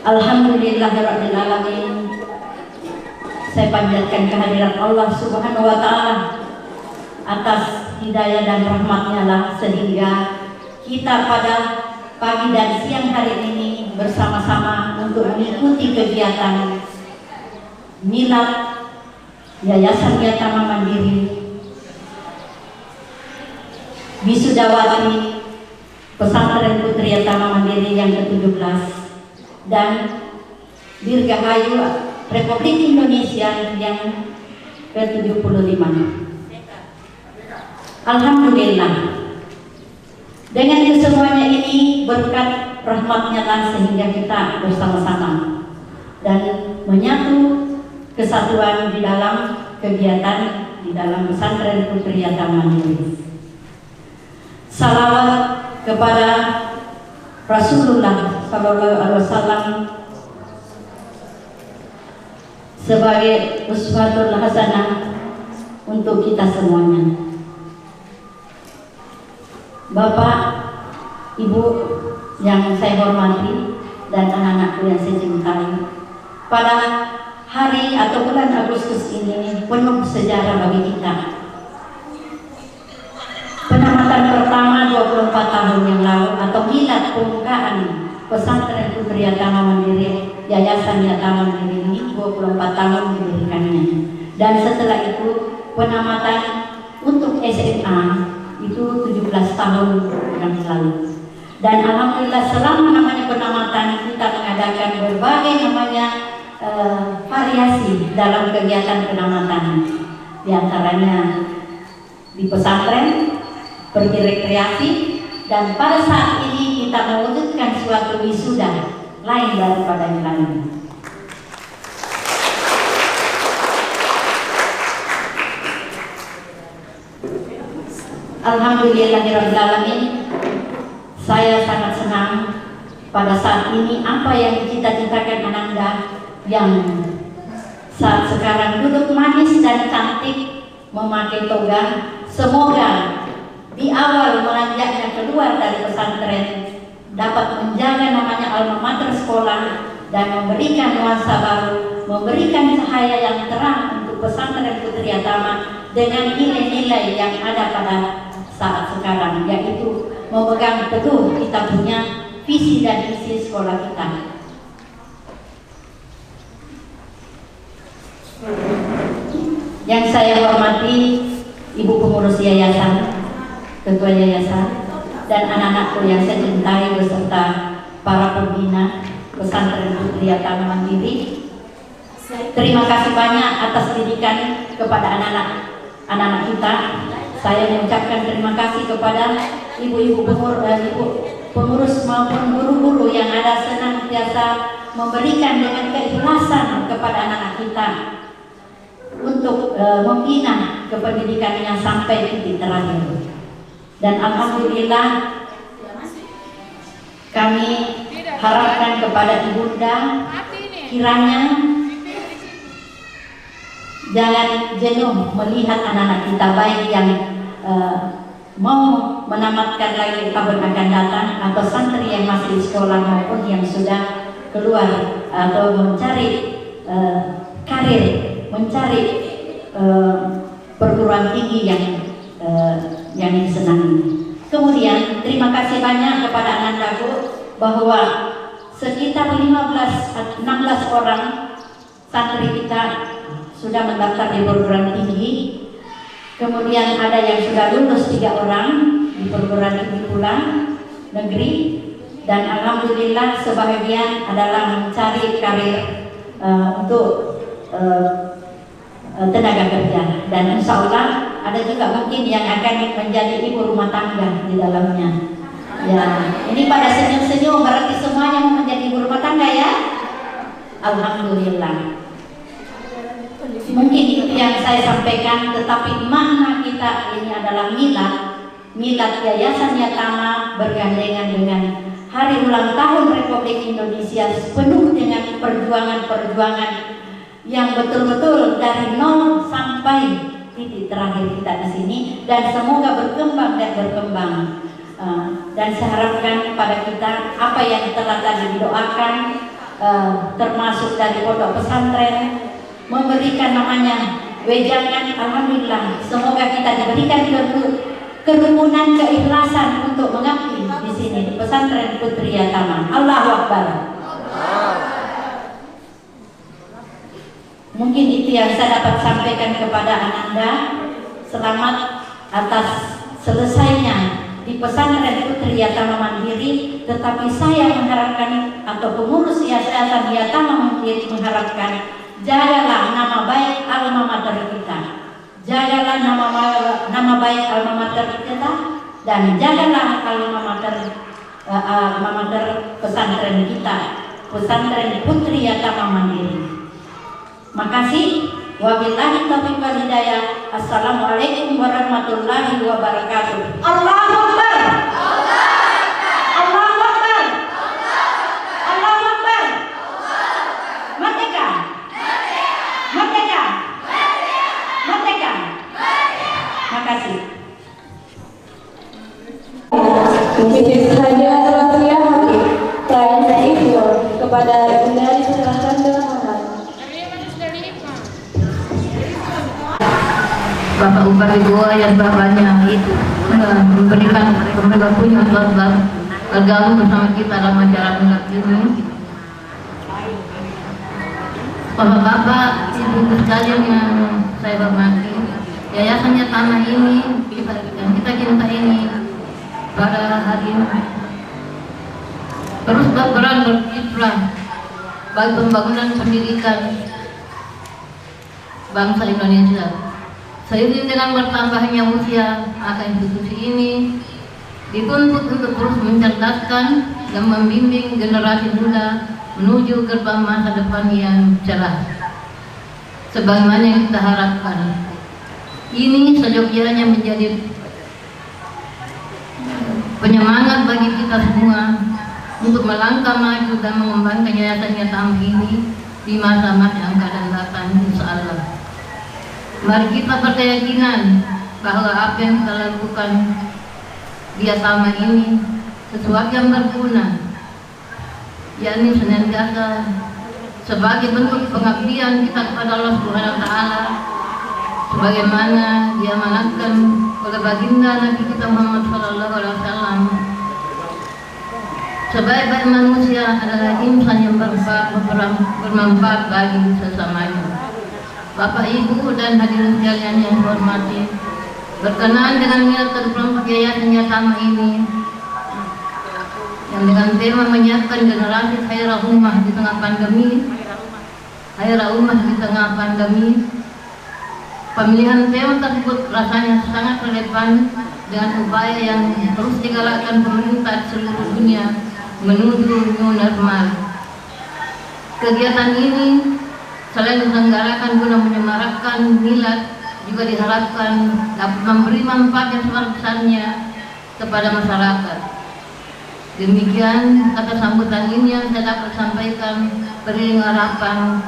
Speaker 8: Alhamdulillahirabbil alamin. Saya panjatkan kehadirat Allah Subhanahu wa taala atas hidayah dan rahmatnya lah sehingga kita pada pagi dan siang hari ini bersama-sama untuk mengikuti kegiatan milad Yayasan Yatama Mandiri Wisudawati Pesantren Putri Yatama Mandiri yang ke-17 dan Dirgahayu Republik Indonesia yang ke-75. Alhamdulillah, dengan kesemuanya ini berkat rahmatnya lah sehingga kita bersama-sama dan menyatu kesatuan di dalam kegiatan di dalam Pesantren Putri Yatama Mandiri. Salawat kepada Rasulullah Sallallahu Alaihi Wasallam sebagai uswatul hasanah untuk kita semuanya. Bapak, Ibu yang saya hormati dan anak-anakku yang saya cintai, pada hari atau bulan Agustus ini penuh sejarah bagi kita. Penamatan pertama 24 tahun yang lalu atau milad pembukaan Pesantren Putri Yatama Mandiri Yayasan Yatama Mandiri ini 24 tahun didirikannya. Dan setelah itu penamatan untuk SMA itu 17 tahun yang lalu. Dan alhamdulillah selama namanya penamatan kita mengadakan berbagai namanya variasi dalam kegiatan penamatan. Di antaranya di pesantren, pergi rekreasi, dan pada saat ini kita mewujudkan suatu wisuda lain daripada yang lain. Alhamdulillahirrahmanirrahim. Saya sangat senang pada saat ini apa yang dicita-citakan Ananda yang saat sekarang duduk manis dan cantik memakai toga, semoga di awal menanjaknya keluar dari pesantren dapat menjaga namanya alma mater sekolah dan memberikan nuansa baru, memberikan cahaya yang terang untuk pesantren Putri Yatama dengan nilai-nilai yang ada pada saat sekarang, yaitu memegang teguh kita punya visi dan misi sekolah kita. Yang saya hormati Ibu Pengurus Yayasan, Ketua Yayasan, dan anak-anakku yang saya cintai beserta para pembina Pesantren Putri Yatama Mandiri. Terima kasih banyak atas didikan kepada anak-anak kita. Saya mengucapkan terima kasih kepada ibu-ibu pengurus maupun guru-guru yang ada senantiasa memberikan dengan keikhlasan kepada anak-anak kita untuk membina kependidikannya sampai titik terakhir. Dan alhamdulillah kami harapkan kepada ibunda kiranya jangan jenuh melihat anak-anak kita baik yang mau menamatkan lagi tahun akan datang atau santri yang masih di sekolah maupun yang sudah keluar atau mencari karir, mencari perguruan tinggi yang disenangi. Kemudian terima kasih banyak kepada Anandaku bahwa sekitar 16 orang santri kita sudah mendaftar di perguruan tinggi. Kemudian ada yang sudah lulus 3 orang di perguruan tinggi pula negeri, dan alhamdulillah sebahagian adalah mencari karir untuk tenaga kerja, dan insya Allah ada juga mungkin yang akan menjadi ibu rumah tangga di dalamnya. Ya, ini pada senyum-senyum berarti semuanya mau menjadi ibu rumah tangga ya. Alhamdulillah. Mungkin itu yang saya sampaikan, tetapi makna kita ini adalah milad Yayasan Yatama bergandengan dengan hari ulang tahun Republik Indonesia penuh dengan perjuangan-perjuangan yang betul-betul dari nol sampai titik terakhir kita di sini, dan semoga berkembang dan berkembang. Dan saya harapkan kepada kita apa yang telah tadi didoakan, termasuk dari pondok pesantren memberikan namanya wejangan, alhamdulillah. Semoga kita diberikan kerukunan, keikhlasan untuk mengabdi di sini di pesantren Putri Yatama. Allahu Akbar. Mungkin itu yang saya dapat sampaikan kepada Ananda. Selamat atas selesainya di pesantren Putri Yatama Mandiri, tetapi saya mengharapkan atau pengurus Yayasan Yatama Mandiri mengharapkan, jagalah nama baik alma mater kita, jagalah nama baik alma mater kita, dan jagalah alma mater pesantren kita, pesantren Putri Yatama Mandiri. Makasih. Wabillahi taufiq wal hidayah. Assalamualaikum warahmatullahi wabarakatuh. Allahu Akbar. Allahu Akbar. Allahu Akbar. Merdeka. Merdeka. Merdeka. Makasih.
Speaker 3: Mrs. Haja Rasia Hakim, Klien Saiful, kepada Ibunda diserahkan dengan hormat.
Speaker 9: Bapak Bupati Goa yang bapaknya itu memberikan kepada punya bergabung bersama kita dalam acara mengat ini. Bapak-bapak, ibu sekalian yang saya hormati, Yayasan Yatama ini yang kita cinta ini pada hari ini terus berperan berkiprah bagi pembangunan pendidikan bangsa Indonesia. Seiring dengan bertambahnya usia, maka institusi ini dituntut untuk terus mencerdaskan dan membimbing generasi muda menuju gerbang masa depan yang cerah. Sebagaimana yang kita harapkan, ini seyogyanya menjadi penyemangat bagi kita semua untuk melangkah maju dan mengembangkan Yayasan Yatama ini di masa-masa yang akan datang, insya Allah. Mari kita berkeyakinan bahwa apa yang kita lakukan di Yatama ini sesuatu yang berguna, yakni senantiasa sebagai bentuk pengabdian kita kepada Allah Subhanahu wa Ta'ala, sebagaimana diamanatkan oleh baginda Nabi kita Muhammad Sallallahu Alaihi Wasallam. Sebaik-baik manusia adalah insan yang bermanfaat bagi sesamanya. Bapak, Ibu, dan hadirin sekalian yang hormati, berkenaan dengan niat ke-24 Yayasan Yatama ini yang dengan tema menyiapkan generasi khairah ummah di tengah pandemi, pemilihan tema tersebut rasanya sangat relevan dengan upaya yang terus digalakkan pemerintah seluruh dunia menuju new normal. Kegiatan ini selain diselenggarakan guna menyemarakkan milad, juga diharapkan dapat memberi manfaat yang sebesar-besarnya kepada masyarakat. Demikian kata sambutan ini yang saya dapat sampaikan, beriring harapan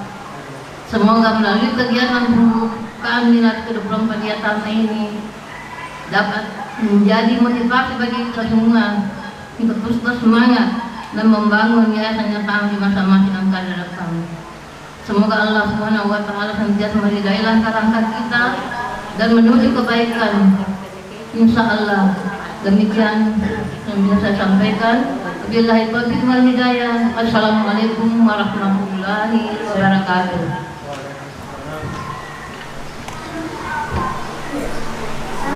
Speaker 9: semoga melalui kegiatan pembukaan milad ke-24 Yatama ini dapat menjadi motivasi bagi kita semua untuk terus bersemangat dan membangun Yayasan Yatama di masa-masa yang akan datang. Semoga Allah Subhanahu wa Ta'ala senantiasa meridai langkah-langkah kita dan menuju kebaikan, insya Allah. Demikian yang bisa saya sampaikan. Wabillahi taufiq wal hidayah. Wassalamualaikum warahmatullahi wabarakatuh.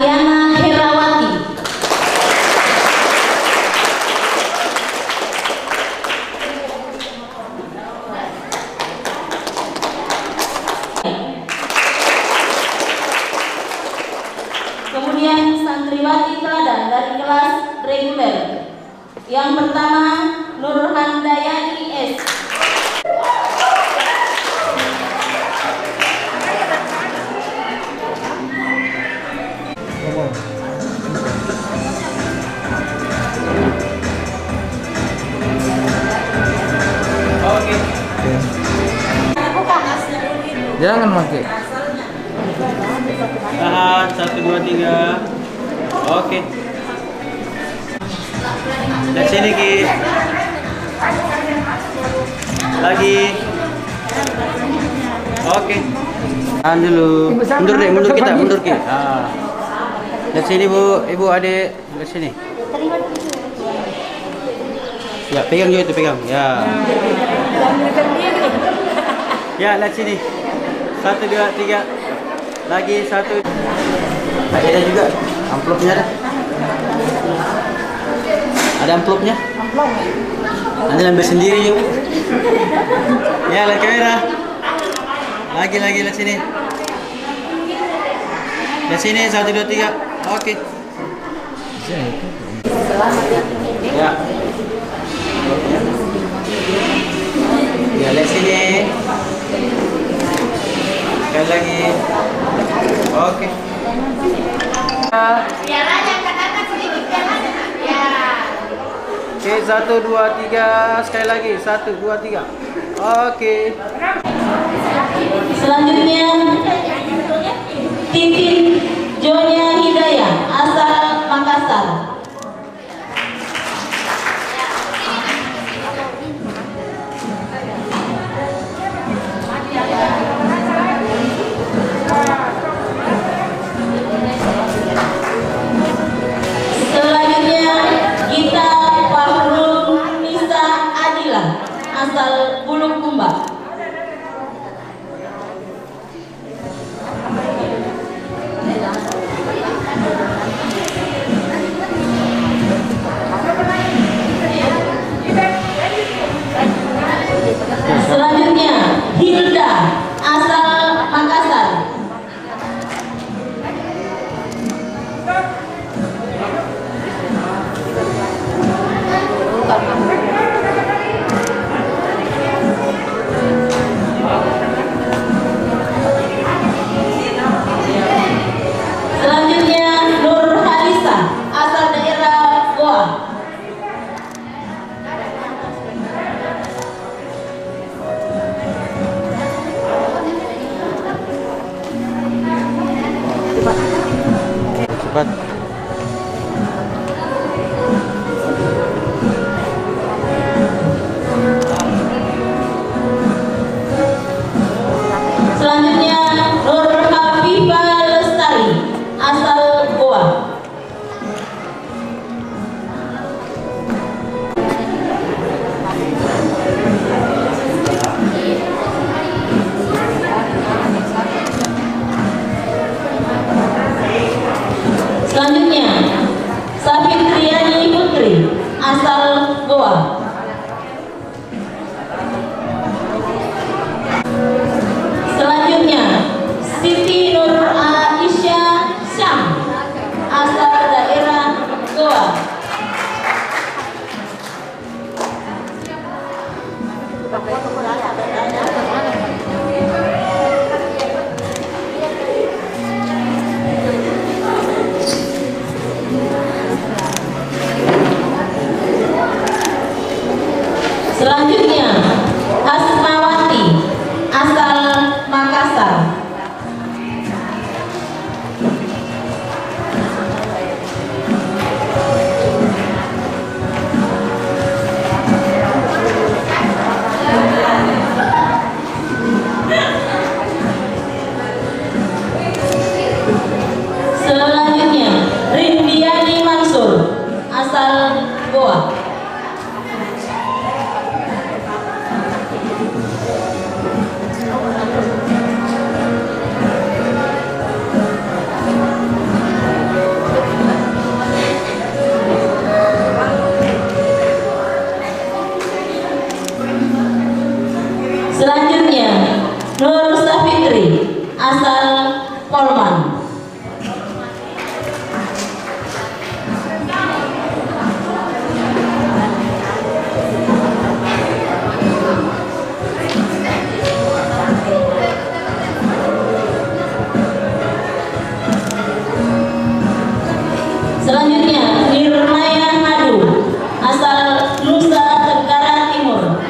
Speaker 3: Yana Herawati. Kemudian santriwati teladan dari kelas reguler. Yang pertama, Nurhandayani S.
Speaker 10: Okay. Jangan pakai.
Speaker 11: Tahan, 1, 2, 3. Oke. Lihat sini Ki. Lagi. Oke. Tahan dulu. Mundur deh, mundur kita, mundur Ki. Lihat sini Bu, Ibu, Adik, lihat sini. Ya, pegang juga itu, pegang. Ya. Ya, lihat sini. 1, 2, 3. Lagi 1. Ada juga amplopnya ada. Ada amplopnya? Amplop. Nanti ambil sendiri yuk. Ya, lihat kamera. Lagi lihat sini. Lihat sini 1, 2, 3. Oke. Ya. Ya, lihat sini. Sekali lagi. Oke. Oke, 1, 2, 3. Sekali lagi. 1, 2, 3. Oke.
Speaker 3: Selanjutnya Titin Jonya Hidayah asal Makassar. Selanjutnya Gita Fahrul Nisa Adila asal Bulukumba. Selanjutnya Hilda asal Makassar. Selanjutnya Nur Halisa asal daerah Goa.
Speaker 11: Cepat.
Speaker 3: Selanjutnya Nur Hafifah Lestari asal Goa. Selanjutnya Safitriani Putri asal Goa. Selanjutnya Siti Nur Aisyah Syam asal daerah Goa. Selanjutnya Asmawati asal Makassar. Selanjutnya Rindiani Mansur asal Goa. Selanjutnya Nur Safitri asal Polman. Selanjutnya Nirmaya Madu asal Nusa Tenggara Timur.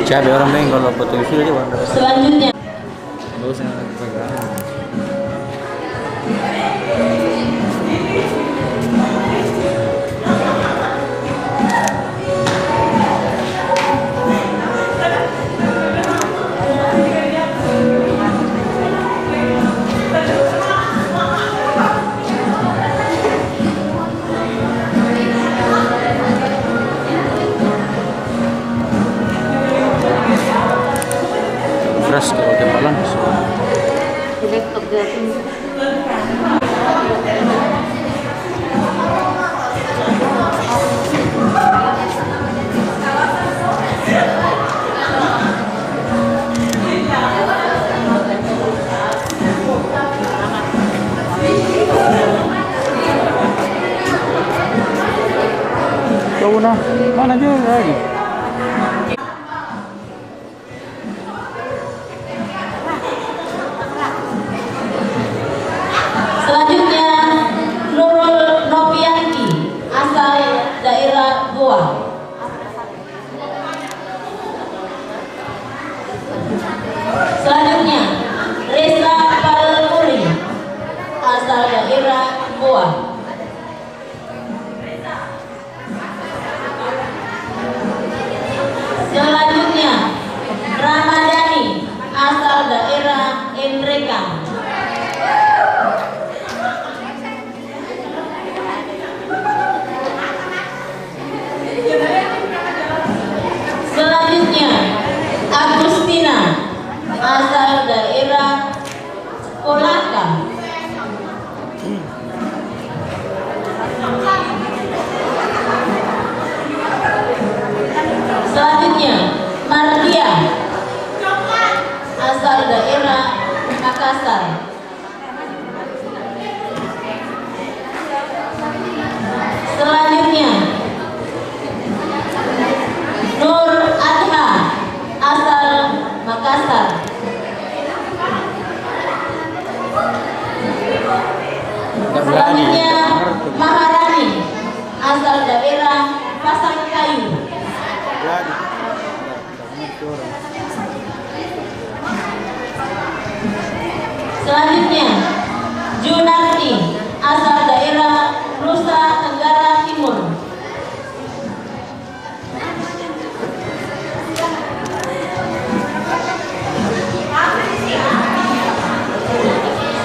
Speaker 11: Siapa orang main kalau foto sudah dia warna.
Speaker 3: Selanjutnya
Speaker 11: Bagus yang pegang. Keras kalau tembak langsung. Kau mana juga lagi?
Speaker 3: Selanjutnya Nurul Novianti, asal daerah Goa. Selanjutnya Reza Palmuri, asal daerah Goa. Selanjutnya Ramadhani, asal daerah Enreka. Selanjutnya Agustina, asal daerah Kolaka. Selanjutnya Mardia, asal daerah Makassar. Selanjutnya Nur Adha, asal Makassar. Selanjutnya Maharani, asal daerah Pasangkayu. Selanjutnya Junarti, asal daerah Nusa Tenggara Timur.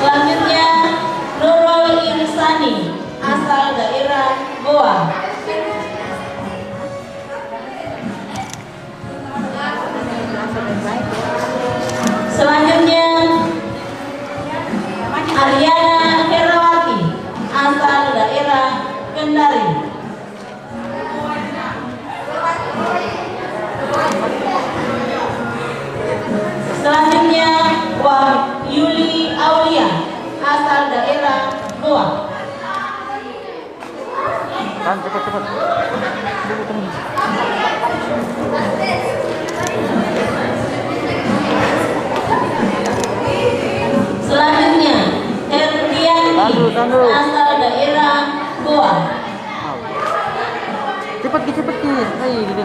Speaker 3: Selanjutnya Nurul Insani, asal daerah Goa. Selanjutnya Ariana Herawati, asal daerah Kendari. Selanjutnya Yuli Aulia, asal daerah Goa.
Speaker 11: Cepat.
Speaker 3: Selanjutnya Herdiani, asal daerah Goa.
Speaker 11: Cepat. Ayo gitu.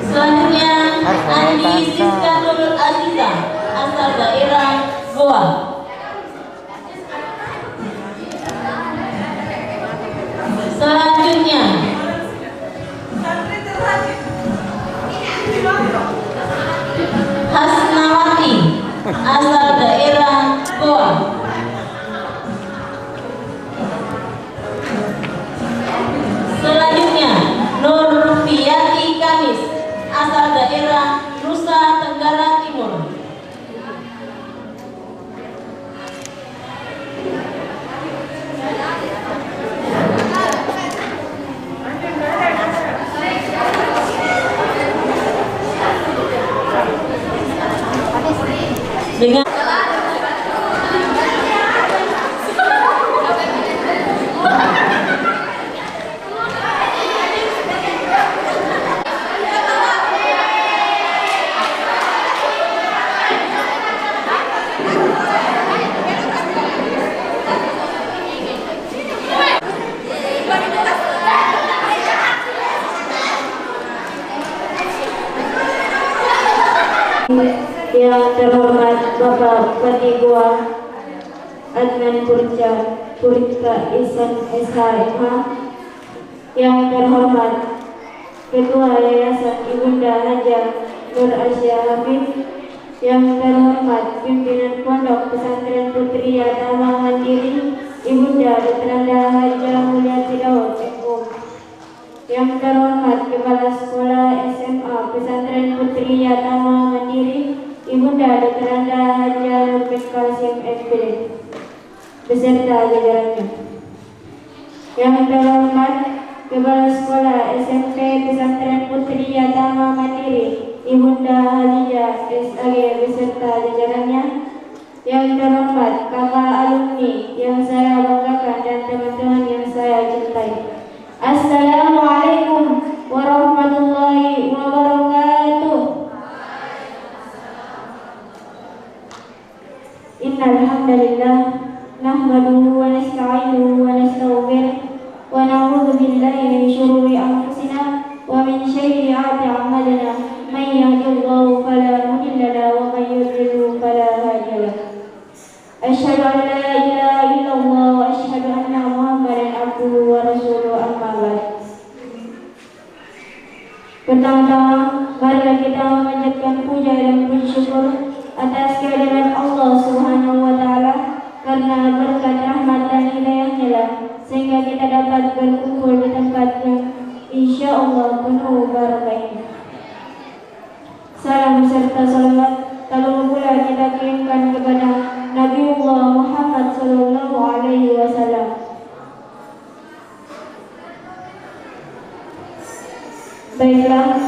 Speaker 3: Selanjutnya Andi Siskatul Aziza, asal daerah Goa. Selanjutnya Hasnawati, asal daerah Goa. Selanjutnya Nurfiati Kamis, asal daerah Nusa Tenggara Timur. Dengan Yang terhormat Bapak Patigua Adnan Purka Ihsan SHMH, yang terhormat Ketua Yayasan Ibunda Haja Nur Asya Habib, yang terhormat pimpinan Pondok Pesantren Putri Yatama Mandiri Ibunda Dr. Haja Mulyati Daud MO, yang terhormat Kepala Sekolah SMA Pesantren Putri Yatama Mandiri Ibunda Dr. Haja Nurul Kasim SPD beserta jajarannya. Yang terhormat Kepala Sekolah SMP Pesantren Putri Yatama Mandiri Ibunda Halijah SAG beserta jajarannya. Yang terhormat kakak alumni yang saya banggakan dan teman-teman yang saya cintai. Assalamualaikum warahmatullahi wabarakatuh. Innal hamdalillah nahmaduhu wa nasta'inuhu wa nastaghfiruh wa na'udzu billahi min shururi anfusina wa min sayyiati a'malina. May yahdihillahu fala mudilla lahu wa may yudlil fala hadiya lahu. Asyhadu an la ilaha illallah wa asyhadu anna Muhammadan abduhu wa rasuluhu, amma ba'd. Pertama-tama, marilah kita memanjatkan puja dan puji syukur atas kehadiran Allah Subhanahu wa taala, karena berkat rahmat dan hidayahnya lah sehingga kita dapat berkumpul di tempat yang insya Allah penuh barakah ini. Salam serta salawat tak lupa pula kita kirimkan kepada Nabiullah Muhammad sallallahu alaihi wasallam. Baiklah,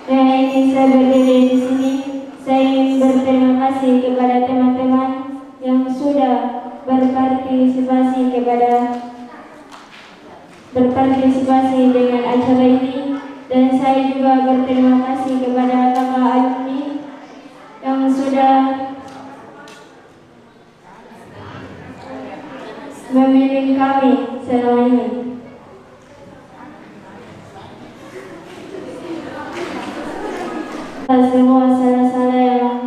Speaker 3: yang ingin saya berdiri di sini, saya ingin berterima kasih kepada teman-teman yang sudah berpartisipasi dengan acara ini, dan saya juga berterima kasih kepada kakak alumni yang sudah membimbing kami selama ini. Semua salah-salah yang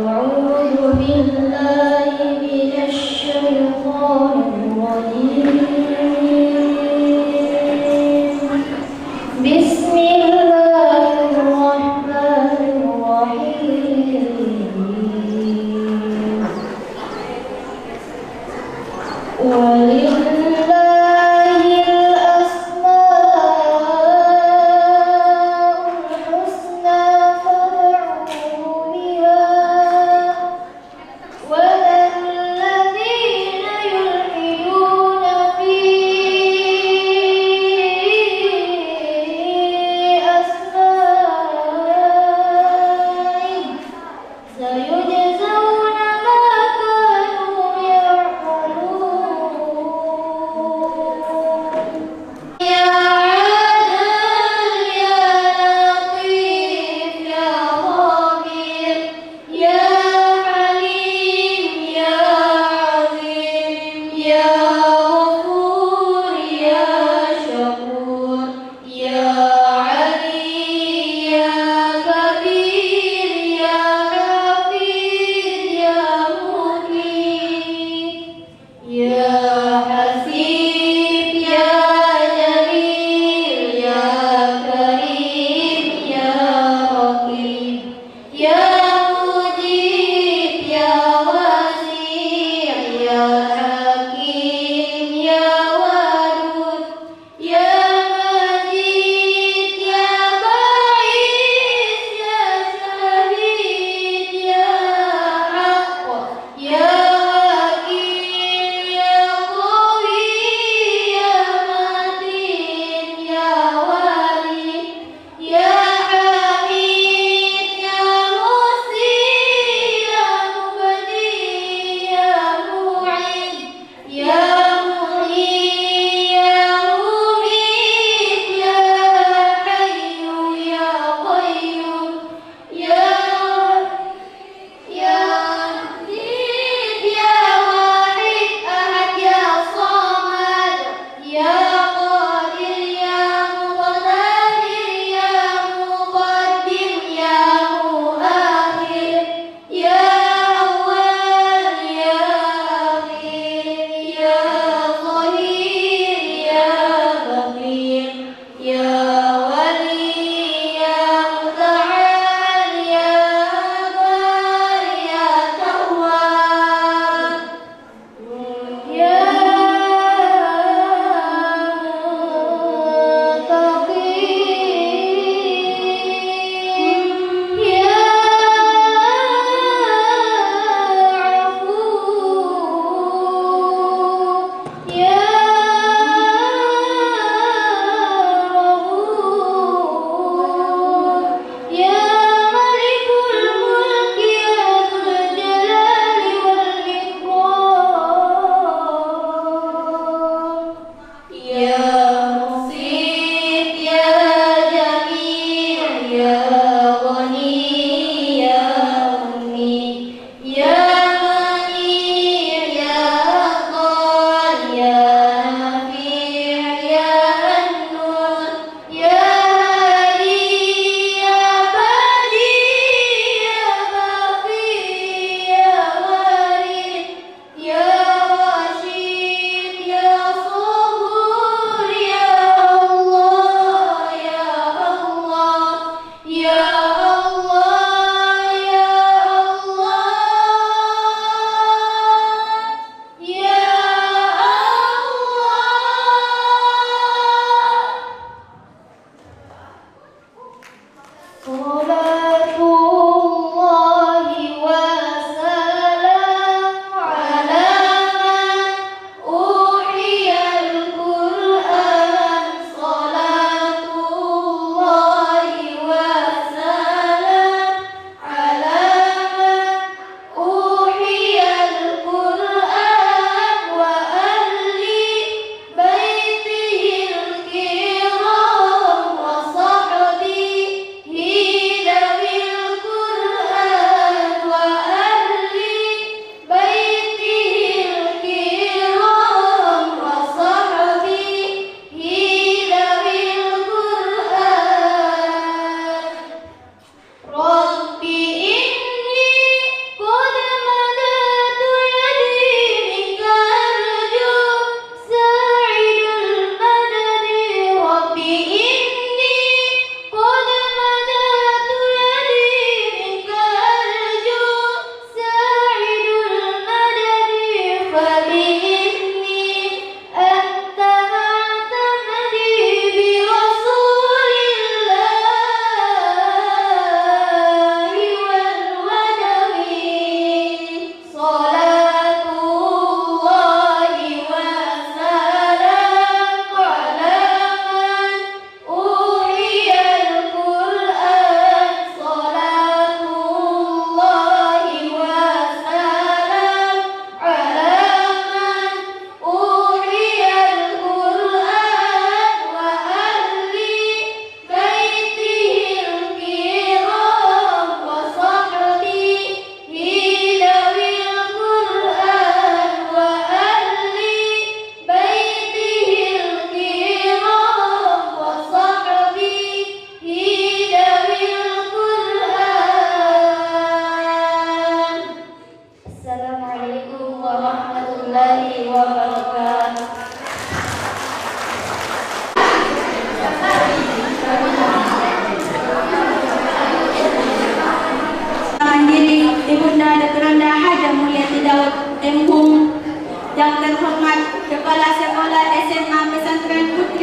Speaker 10: أعوذ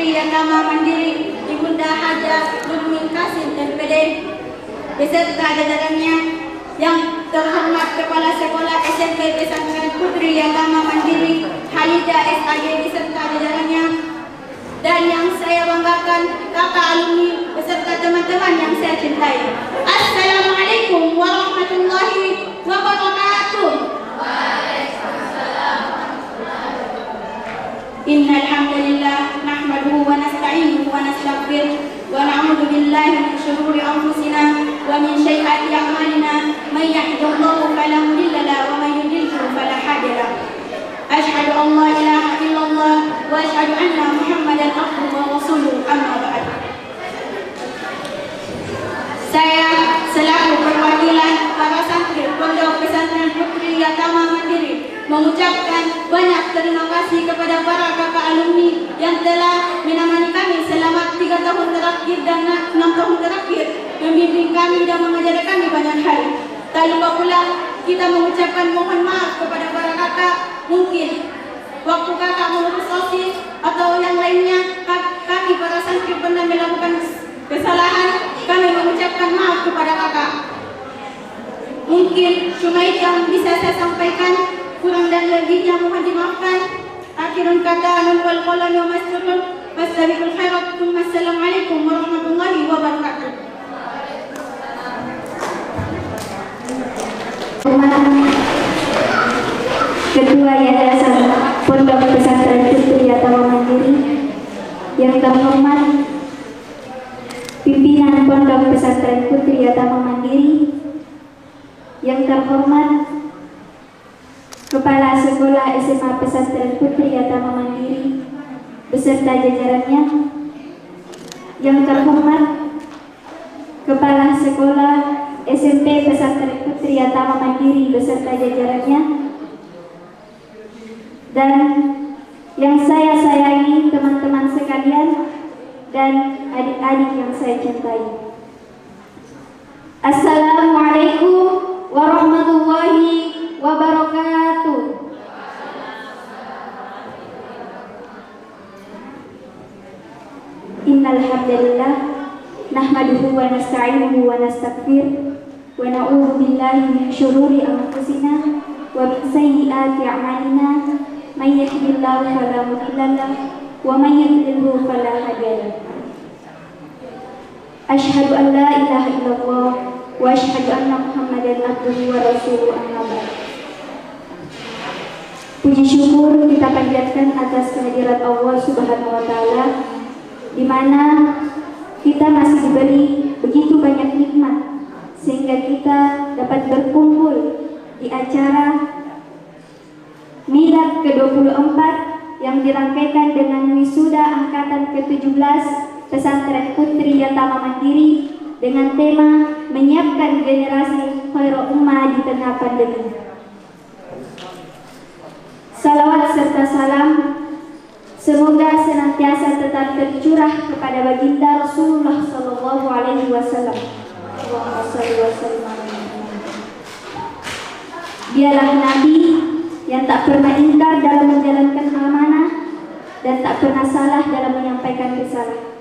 Speaker 3: Putri Yatama Mandiri Ibunda Haja Nurmin Kasim MPD beserta jajarannya, yang terhormat Kepala Sekolah SMP Pesantren Putri Yatama Mandiri Halida SAG beserta jajarannya, dan yang saya banggakan kakak alumni beserta teman-teman yang saya cintai. Assalamualaikum warahmatullahi wabarakatuh. Innal hamdalillah nahmaduhu wa nasta'inuhu wa nastaghfiruh wa na'udzu billahi min shururi anfusina wa min sayyiati a'malina may yahdihillahu fala mudilla lahu wa may yudlil fala hadiya lahu. Asyhadu an la ilaha illallah wa asyhadu anna Muhammadan abduhu wa rasuluh, amma ba'd. Saya selaku perwakilan para santri Pondok Pesantren Putri Yatama Mandiri mengucapkan banyak terima kasih kepada para kakak alumni yang telah menemani kami selama 3 tahun terakhir dan 6 tahun terakhir, membimbing kami dan mengajari kami banyak hal. Tak lupa pula kita mengucapkan mohon maaf kepada para kakak, mungkin waktu kakak mengurus OSIS atau yang lainnya kami para santri pernah melakukan kesalahan. Kami mengucapkan maaf kepada kakak. Mungkin cuma itu yang bisa saya sampaikan, kurang dan lebihnya mohon dimaafkan. Akhirun kata anun wal qalam wa masturun wastabiqul khairat. Assalamualaikum warahmatullahi wabarakatuh.
Speaker 10: Ketua Yayasan Pondok Pesantren Putri Yatama Mandiri, yang terhormat pimpinan Pondok Pesantren Putri Yatama Mandiri, yang terhormat Kepala Sekolah SMA Pesantren Putri Yatama Mandiri beserta jajarannya, yang terhormat Kepala Sekolah SMP Pesantren Putri Yatama Mandiri beserta jajarannya, dan yang saya sayangi teman-teman sekalian dan adik-adik yang saya cintai. Assalamualaikum warahmatullahi wabarakatuh. Innal hamdalillah nahmaduhu wa nasta'inuhu wa nastaghfiruh wa na'udzu billahi min shururi anfusina wa min sayyiati a'malina may yahdihillahu fala mudilla lahu wa may yudlilhu fala hadiya lahu. Asyhadu an la ilaha illallah wa asyhadu anna Muhammadan abduhu wa rasuluh, amma ba'd. Puji syukur kita panjatkan atas kehadirat Allah Subhanahu wa taala, di mana kita masih diberi begitu banyak nikmat sehingga kita dapat berkumpul di acara Milad ke-24 yang dirangkaikan dengan wisuda angkatan ke-17 Pesantren Putri Yatama Mandiri dengan tema menyiapkan generasi khairul ummah di tengah pandemi. Salawat serta salam semoga senantiasa tetap tercurah kepada baginda Rasulullah Sallallahu Alaihi Wasallam. Dialah Nabi yang tak pernah ingkar dalam menjalankan amanah dan tak pernah salah dalam menyampaikan risalah.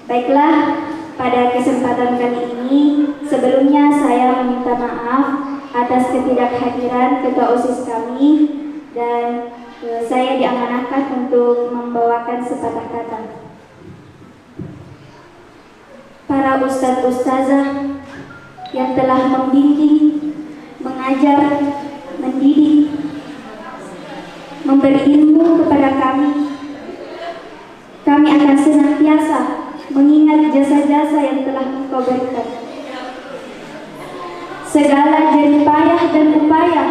Speaker 10: Baiklah, pada kesempatan kali ini sebelumnya saya meminta maaf atas ketidakhadiran ketua OSIS kami, dan saya diamanahkan untuk membawakan sepatah kata. Para ustadz-ustazah yang telah membimbing, mengajar, mendidik, memberi ilmu kepada kami akan senantiasa mengingat jasa-jasa yang telah Engkau berikan. Segala jerih payah dan upaya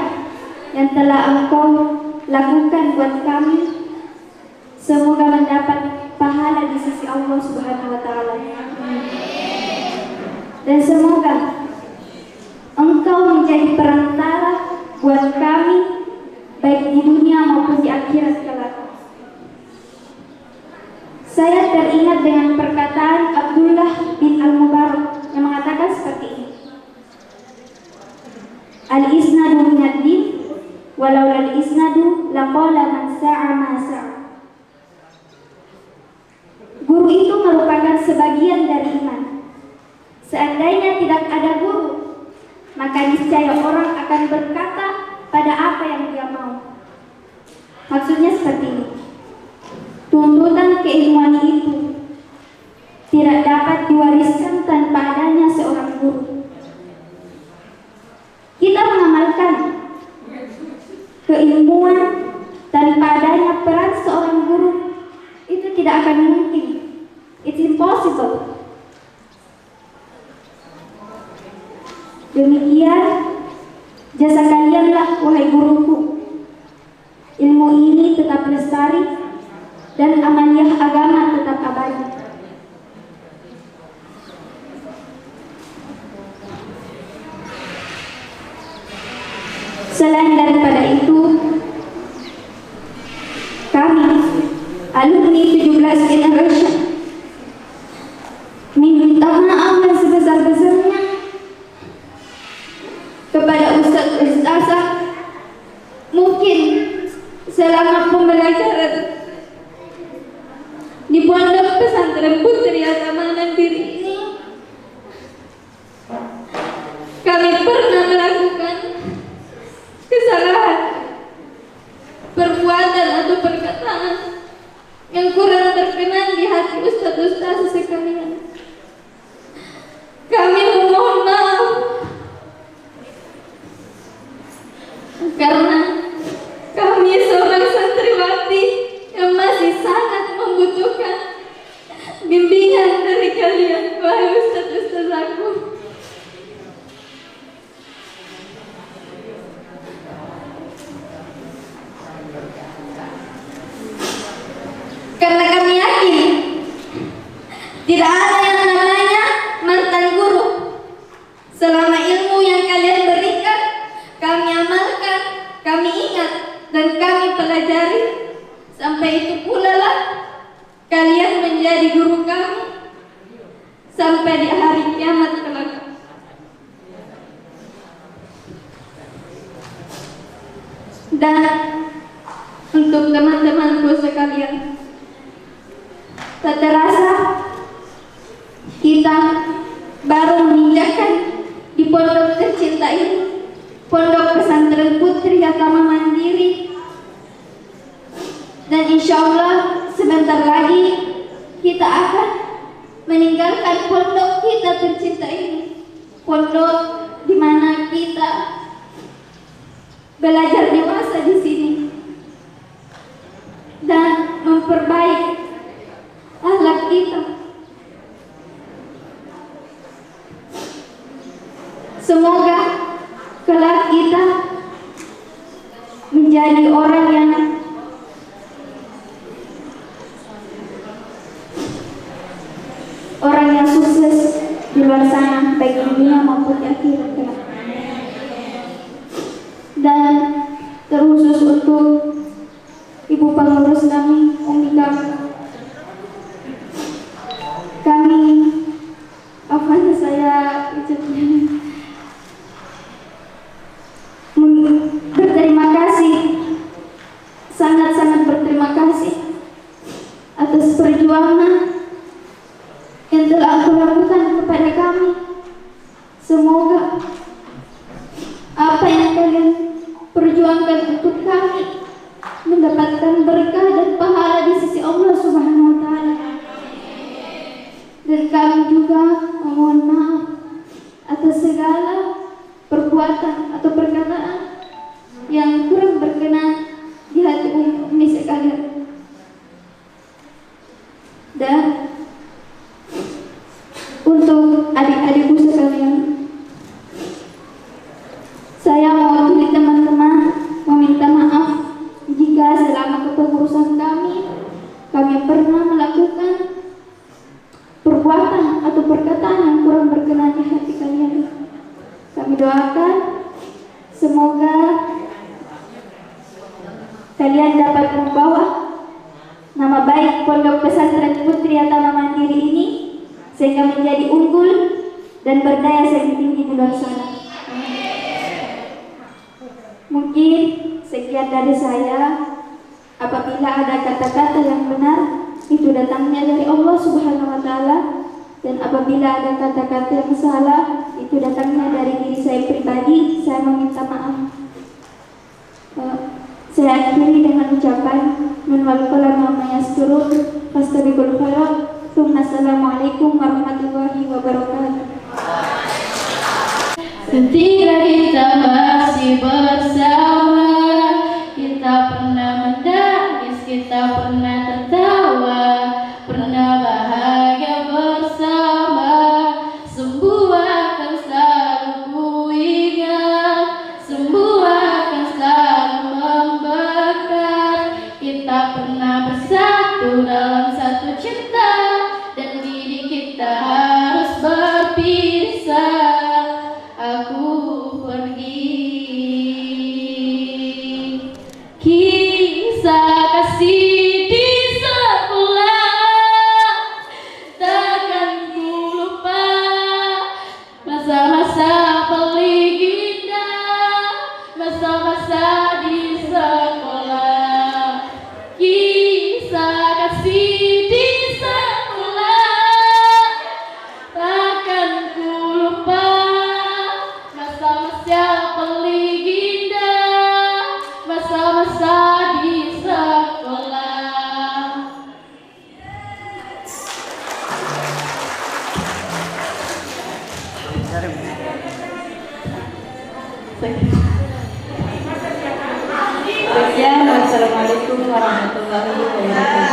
Speaker 10: yang telah Engkau lakukan buat kami, semoga mendapat pahala di sisi Allah Subhanahu wa taala. Dan semoga Engkau menjadi perantara buat kami baik di dunia maupun di akhirat kelak. Saya teringat dengan perkataan Abdullah bin Al-Mubarak yang mengatakan seperti ini. Al-isnadu minad din walau al-isnadu laqala man sa'a ma sa'a. tidak ada guru, maka niscaya orang akan berkata pada apa yang dia mau. Maksudnya seperti ini. Tuntutan keilmuan itu tidak dapat diwariskan tanpa adanya seorang guru. Kita mengamalkan keilmuan tanpa adanya peran seorang guru itu tidak akan mungkin. It's impossible. Demikian jasa kalianlah, wahai guruku. Ilmu ini tetap lestari dan amaliyah agama tetap abadi. Selain daripada itu, kami alumni 17 generation meminta maaf yang sebesar-besarnya kepada ustaz-ustazah. Mungkin selama pembelajaran di Pondok Pesantren Putri Agama Mandiri ini, kami pernah melakukan kesalahan, perbuatan atau perkataan yang kurang berkenan di hati ustaz-ustazah sekalian. Kami memohon maaf karena kami seorang santriwati yang masih sangat membutuhkan bimbingan dari kalian, wahai ustaz-ustazahku. Karena kami yakin tidak ada yang namanya mantan guru. Selama ilmu yang kalian berikan kami amalkan, kami ingat dan kami pelajari, sampai itu pula lah kalian menjadi guru kami sampai di hari kiamat kelak. Dan untuk teman-temanku sekalian, tak terasa kita baru menginjakkan di pondok tercinta ini, Pondok Pesantren Putri Agama Mandiri, dan insya Allah sebentar lagi kita akan meninggalkan pondok kita tercinta ini, pondok di mana kita belajar dewasa di sini dan memperbaiki akhlak kita. Semoga kelak kita menjadi orang yang sukses di luar sana, baik di dunia maupun di akhirat kelak. Dan terkhusus untuk ibu pengurus kami, Umi kami, apanya saya ucapnya berterima kasih, sangat-sangat berterima kasih atas perjuangan yang telah aku lakukan kepada kami. Semoga apa yang kalian perjuangkan untuk kami mendapatkan berkah dan pahala di sisi Allah Subhanahu wa Ta'ala. Dan kami juga memohon maaf atas segala perbuatan atau perkataan yang kurang berkenan di hati umi sekalian. Dan untuk adik-adikku sekalian, saya mewakili teman-teman meminta maaf jika selama kepengurusan kami pernah melakukan perbuatan atau perkataan yang kurang berkenan di hati kalian. Kami doakan semoga kalian dapat membawa nama baik Pondok Pesantren Putri Agama Mandiri ini sehingga menjadi unggul dan berdaya saing tinggi di luar sana. Mungkin sekian dari saya. Apabila ada kata-kata yang benar, itu datangnya dari Allah Subhanahu wa Ta'ala. Dan apabila ada kata-kata yang salah, itu datangnya dari diri saya pribadi, saya meminta maaf. Saya akhiri dengan ucapan min wal qalam wa yasturun fastabiqul khairat. Assalamualaikum warahmatullahi wabarakatuh.
Speaker 3: Ketika kita masih bersama, kita pernah menangis, kita pernah tertawa, pernah bahagia bersama. Semua akan selalu kuingat, semua akan selalu membekas. Kita pernah bersatu dalam satu cinta, dan kini kita harus berpisah. Aku pergi. Kisah kasih di sekolah takkan ku lupa, masa-masa paling indah, masa-masa di sekolah. Kisah kasih di sekolah takkan ku lupa, masa-masa paling indah, masa-masa di sekolah.
Speaker 4: Sekian, wassalamualaikum warahmatullahi wabarakatuh.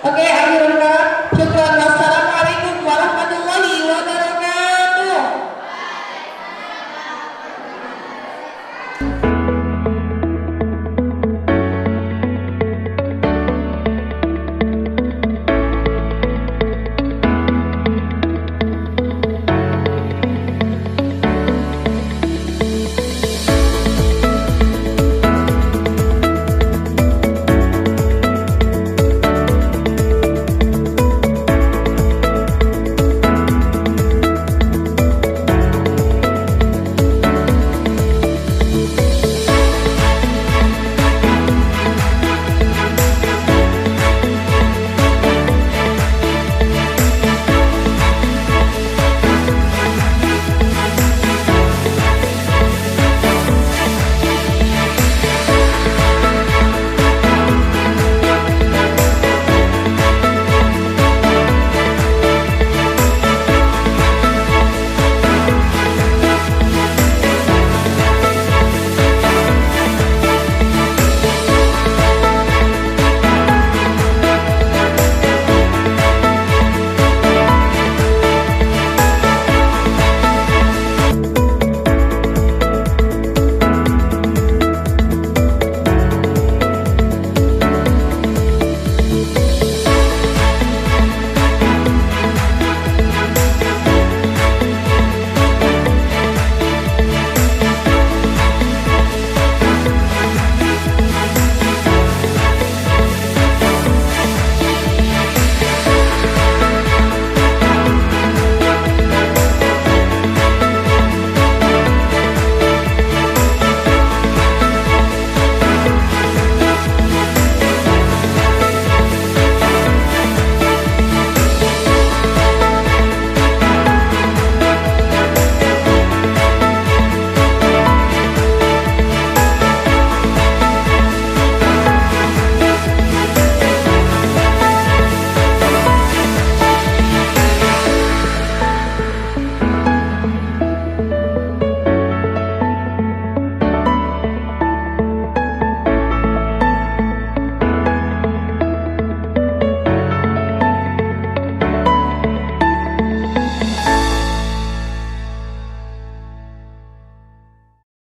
Speaker 1: Oke,